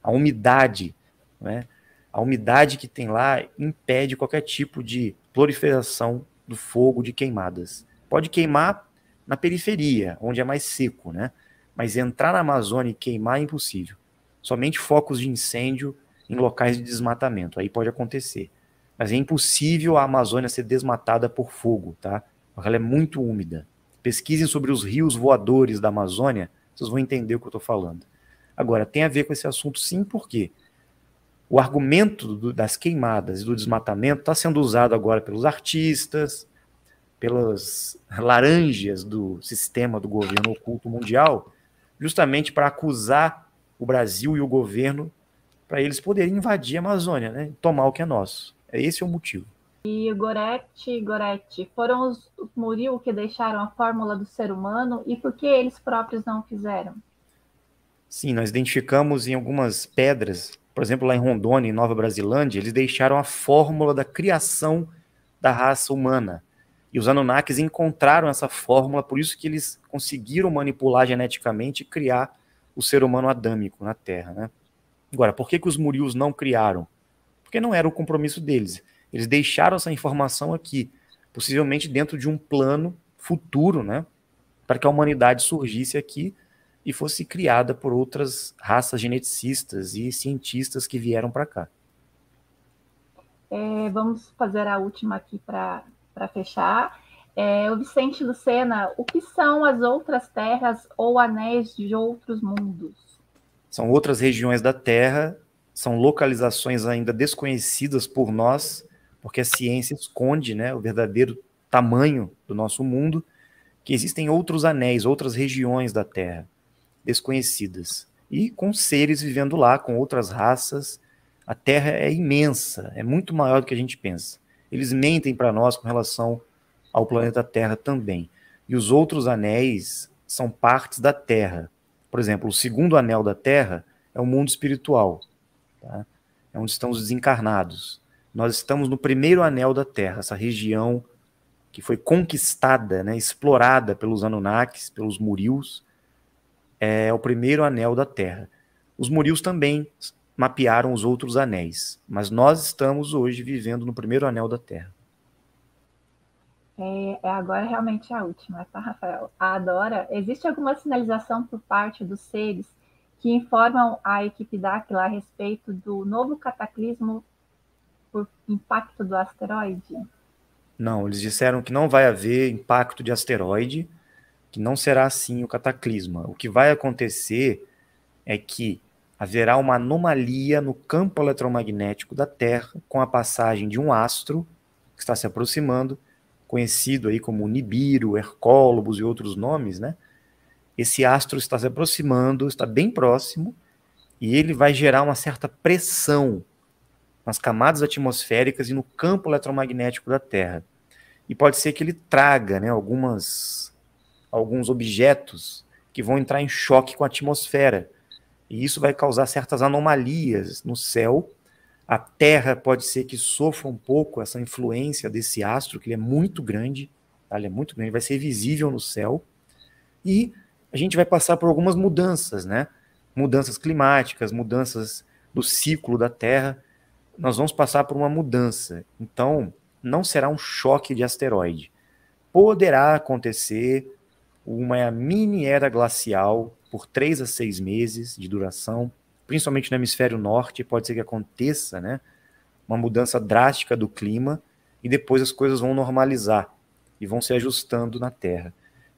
A umidade, né? A umidade que tem lá impede qualquer tipo de proliferação do fogo, de queimadas. Pode queimar na periferia, onde é mais seco, né? Mas entrar na Amazônia e queimar é impossível. Somente focos de incêndio em locais de desmatamento, aí pode acontecer. Mas é impossível a Amazônia ser desmatada por fogo, tá? Porque ela é muito úmida. Pesquisem sobre os rios voadores da Amazônia, vocês vão entender o que eu estou falando. Agora, tem a ver com esse assunto sim, porque o argumento das queimadas e do desmatamento está sendo usado agora pelos artistas, pelas laranjas do sistema do governo oculto mundial, justamente para acusar o Brasil e o governo para eles poderem invadir a Amazônia, né? Tomar o que é nosso. Esse é o motivo. E Goretti, foram os Muril que deixaram a fórmula do ser humano e por que eles próprios não fizeram? Sim, nós identificamos em algumas pedras, por exemplo, lá em Rondônia, em Nova Brasilândia, eles deixaram a fórmula da criação da raça humana. E os Anunnakis encontraram essa fórmula, por isso que eles conseguiram manipular geneticamente e criar o ser humano adâmico na Terra, né? Agora, por que os Murios não criaram? Porque não era o compromisso deles. Eles deixaram essa informação aqui, possivelmente dentro de um plano futuro, né? Para que a humanidade surgisse aqui e fosse criada por outras raças geneticistas e cientistas que vieram para cá. Vamos fazer a última aqui para fechar. O Vicente Lucena, o que são as outras terras ou anéis de outros mundos? São outras regiões da Terra, são localizações ainda desconhecidas por nós, porque a ciência esconde, né, o verdadeiro tamanho do nosso mundo, que existem outros anéis, outras regiões da Terra, desconhecidas, e com seres vivendo lá, com outras raças. A Terra é imensa, é muito maior do que a gente pensa. Eles mentem para nós com relação ao planeta Terra também. E os outros anéis são partes da Terra. Por exemplo, o segundo anel da Terra é o mundo espiritual, tá? É onde estão os desencarnados. Nós estamos no primeiro anel da Terra, essa região que foi conquistada, né, explorada pelos Anunnakis, pelos Murios, é o primeiro anel da Terra. Os Murios também mapearam os outros anéis, mas nós estamos hoje vivendo no primeiro anel da Terra. Agora realmente a última, tá, Rafael? A Adora, existe alguma sinalização por parte dos seres que informam a equipe Dáquila a respeito do novo cataclismo por impacto do asteroide? Não, eles disseram que não vai haver impacto de asteroide, que não será assim o cataclisma. O que vai acontecer é que haverá uma anomalia no campo eletromagnético da Terra com a passagem de um astro que está se aproximando, conhecido aí como Nibiru, Hercólobos e outros nomes, né? Esse astro está se aproximando, está bem próximo, e ele vai gerar uma certa pressão nas camadas atmosféricas e no campo eletromagnético da Terra. E pode ser que ele traga, né, alguns objetos que vão entrar em choque com a atmosfera. E isso vai causar certas anomalias no céu. A Terra pode ser que sofra um pouco essa influência desse astro, que ele é muito grande, tá? Ele é muito grande, vai ser visível no céu. E a gente vai passar por algumas mudanças, né? Mudanças climáticas, mudanças do ciclo da Terra. Nós vamos passar por uma mudança. Então, não será um choque de asteroide. Poderá acontecer uma mini era glacial por 3 a 6 meses de duração, principalmente no hemisfério norte, pode ser que aconteça, né, uma mudança drástica do clima, e depois as coisas vão normalizar e vão se ajustando na Terra.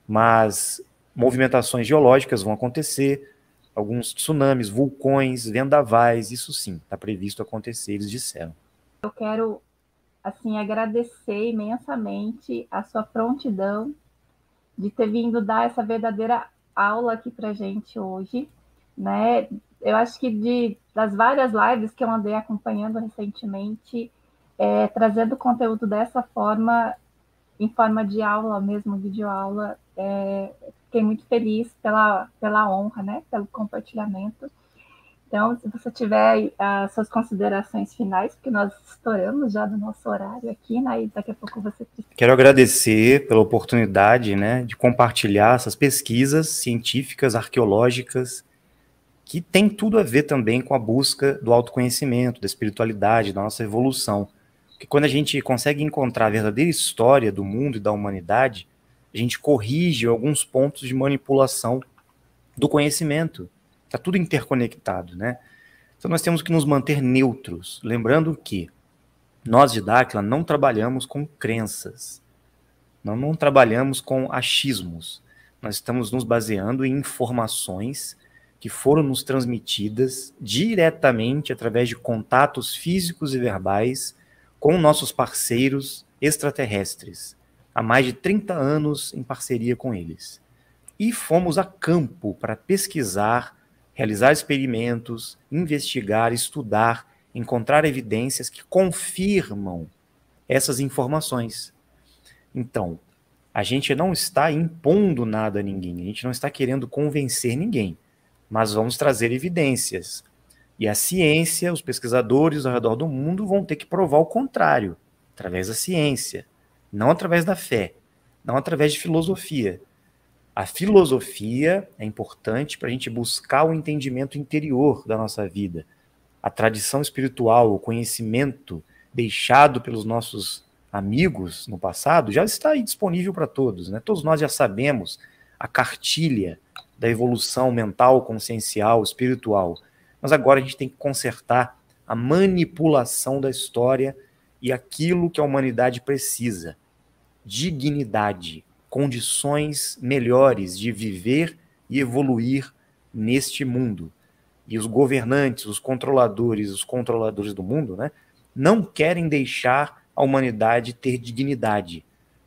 Mas movimentações geológicas vão acontecer, alguns tsunamis, vulcões, vendavais, isso sim, está previsto acontecer, eles disseram. Eu quero, assim, agradecer imensamente a sua prontidão de ter vindo dar essa verdadeira aula aqui para a gente hoje, né? Eu acho que das várias lives que eu andei acompanhando recentemente, trazendo conteúdo dessa forma, em forma de aula mesmo, videoaula, fiquei muito feliz pela honra, né? Pelo compartilhamento. Então, se você tiver as suas considerações finais, porque nós estouramos já do nosso horário aqui, né? E daqui a pouco você precisa. Quero agradecer pela oportunidade, né, de compartilhar essas pesquisas científicas, arqueológicas, que tem tudo a ver também com a busca do autoconhecimento, da espiritualidade, da nossa evolução. Porque quando a gente consegue encontrar a verdadeira história do mundo e da humanidade, a gente corrige alguns pontos de manipulação do conhecimento. Está tudo interconectado, né? Então nós temos que nos manter neutros, lembrando que nós de Dáquila não trabalhamos com crenças, não trabalhamos com achismos, nós estamos nos baseando em informações que foram nos transmitidas diretamente através de contatos físicos e verbais com nossos parceiros extraterrestres, há mais de 30 anos em parceria com eles. E fomos a campo para pesquisar, realizar experimentos, investigar, estudar, encontrar evidências que confirmam essas informações. Então, a gente não está impondo nada a ninguém, a gente não está querendo convencer ninguém, mas vamos trazer evidências. E a ciência, os pesquisadores ao redor do mundo vão ter que provar o contrário, através da ciência, não através da fé, não através de filosofia. A filosofia é importante para a gente buscar o entendimento interior da nossa vida. A tradição espiritual, o conhecimento deixado pelos nossos amigos no passado já está aí disponível para todos, né? Todos nós já sabemos a cartilha da evolução mental, consciencial, espiritual. Mas agora a gente tem que consertar a manipulação da história e aquilo que a humanidade precisa. Dignidade, condições melhores de viver e evoluir neste mundo. E os governantes, os controladores do mundo, né, não querem deixar a humanidade ter dignidade,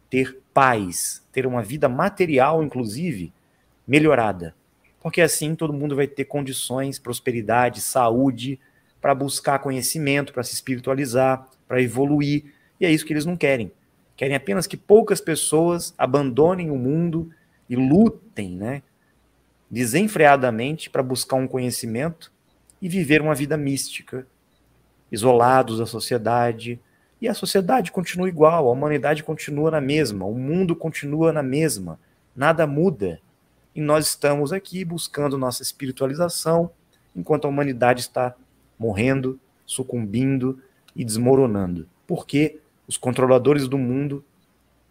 ter paz, ter uma vida material, inclusive, melhorada. Porque assim todo mundo vai ter condições, prosperidade, saúde, para buscar conhecimento, para se espiritualizar, para evoluir. E é isso que eles não querem. Querem apenas que poucas pessoas abandonem o mundo e lutem, né, desenfreadamente para buscar um conhecimento e viver uma vida mística, isolados da sociedade. E a sociedade continua igual, a humanidade continua na mesma, o mundo continua na mesma, nada muda. E nós estamos aqui buscando nossa espiritualização, enquanto a humanidade está morrendo, sucumbindo e desmoronando. Porque os controladores do mundo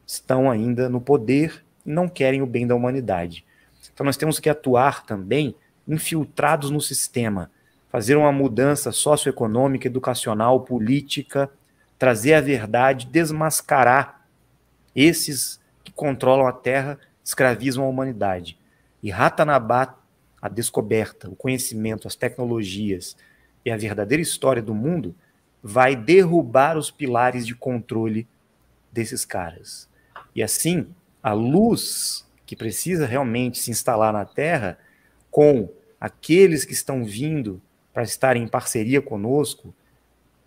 estão ainda no poder e não querem o bem da humanidade. Então nós temos que atuar também infiltrados no sistema, fazer uma mudança socioeconômica, educacional, política, trazer a verdade, desmascarar esses que controlam a Terra, escravizam a humanidade. E Ratanabá, a descoberta, o conhecimento, as tecnologias e a verdadeira história do mundo vai derrubar os pilares de controle desses caras. E assim, a luz que precisa realmente se instalar na Terra, com aqueles que estão vindo para estarem em parceria conosco,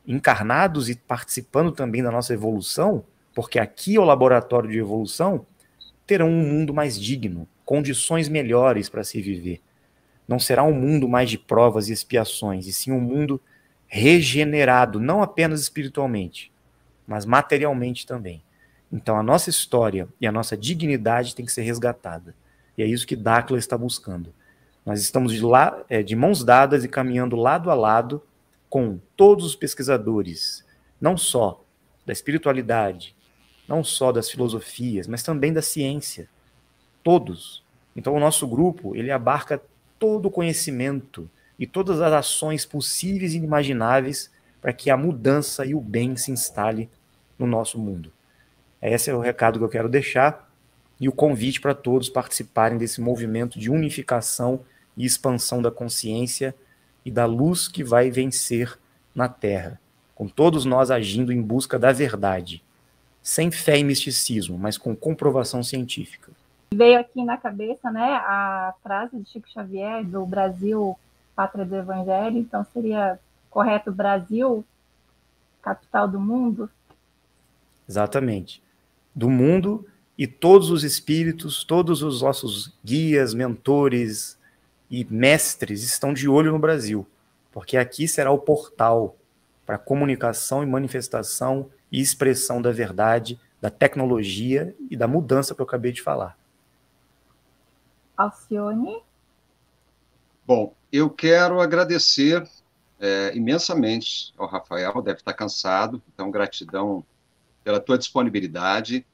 encarnados e participando também da nossa evolução, porque aqui é o laboratório de evolução, terão um mundo mais digno, condições melhores para se viver. Não será um mundo mais de provas e expiações, e sim um mundo regenerado, não apenas espiritualmente, mas materialmente também. Então a nossa história e a nossa dignidade tem que ser resgatada. E é isso que Dáquila está buscando. Nós estamos de mãos dadas e caminhando lado a lado com todos os pesquisadores, não só da espiritualidade, não só das filosofias, mas também da ciência. Todos. Então o nosso grupo, ele abarca todo o conhecimento e todas as ações possíveis e inimagináveis para que a mudança e o bem se instale no nosso mundo. Esse é o recado que eu quero deixar e o convite para todos participarem desse movimento de unificação e expansão da consciência e da luz que vai vencer na Terra, com todos nós agindo em busca da verdade, sem fé e misticismo, mas com comprovação científica. Veio aqui na cabeça, né, a frase de Chico Xavier, do Brasil, pátria do Evangelho, então seria correto Brasil, capital do mundo? Exatamente. Do mundo, e todos os espíritos, todos os nossos guias, mentores e mestres estão de olho no Brasil, porque aqui será o portal para comunicação e manifestação e expressão da verdade, da tecnologia e da mudança que eu acabei de falar. Alcione? Bom, eu quero agradecer imensamente ao Rafael, deve estar cansado, então gratidão pela tua disponibilidade.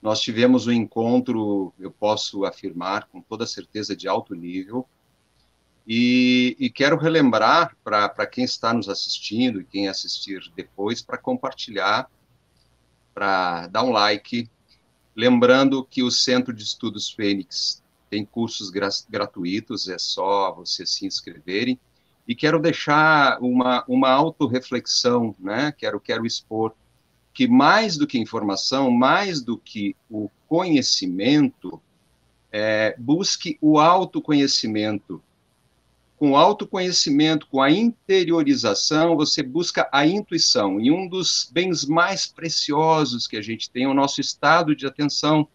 Nós tivemos um encontro, eu posso afirmar, com toda certeza, de alto nível, e quero relembrar para quem está nos assistindo e quem assistir depois, para compartilhar, para dar um like, lembrando que o Centro de Estudos Fênix tem cursos gratuitos, é só vocês se inscreverem, e quero deixar uma autorreflexão, né? Quero expor que mais do que informação, mais do que o conhecimento, busque o autoconhecimento. Com o autoconhecimento, com a interiorização, você busca a intuição. E um dos bens mais preciosos que a gente tem é o nosso estado de atenção.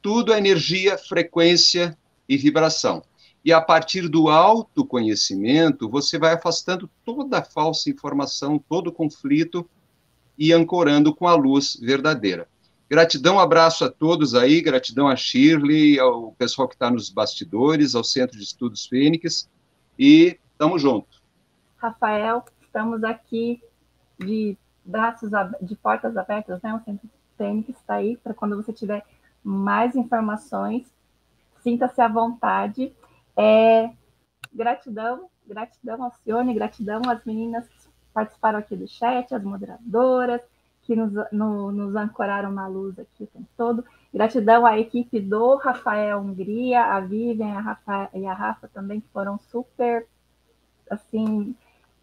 Tudo é energia, frequência e vibração. E a partir do autoconhecimento, você vai afastando toda a falsa informação, todo o conflito e ancorando com a luz verdadeira. Gratidão, abraço a todos aí, gratidão a Shirley, ao pessoal que está nos bastidores, ao Centro de Estudos Fênix, e estamos juntos. Rafael, estamos aqui de portas abertas, né? O Centro Fênix está aí para quando você tiver mais informações, sinta-se à vontade. Gratidão Alcione, gratidão às meninas que participaram aqui do chat, as moderadoras, que nos ancoraram na luz aqui o tempo todo. Gratidão à equipe do Rafael Hungria, a Vivian e a Rafa também, que foram super, assim,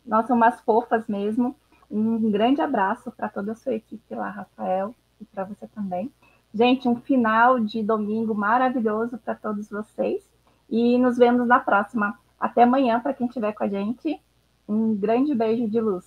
nossa, umas fofas mesmo. Um grande abraço para toda a sua equipe lá, Rafael, e para você também. Gente, um final de domingo maravilhoso para todos vocês. E nos vemos na próxima. Até amanhã, para quem estiver com a gente. Um grande beijo de luz.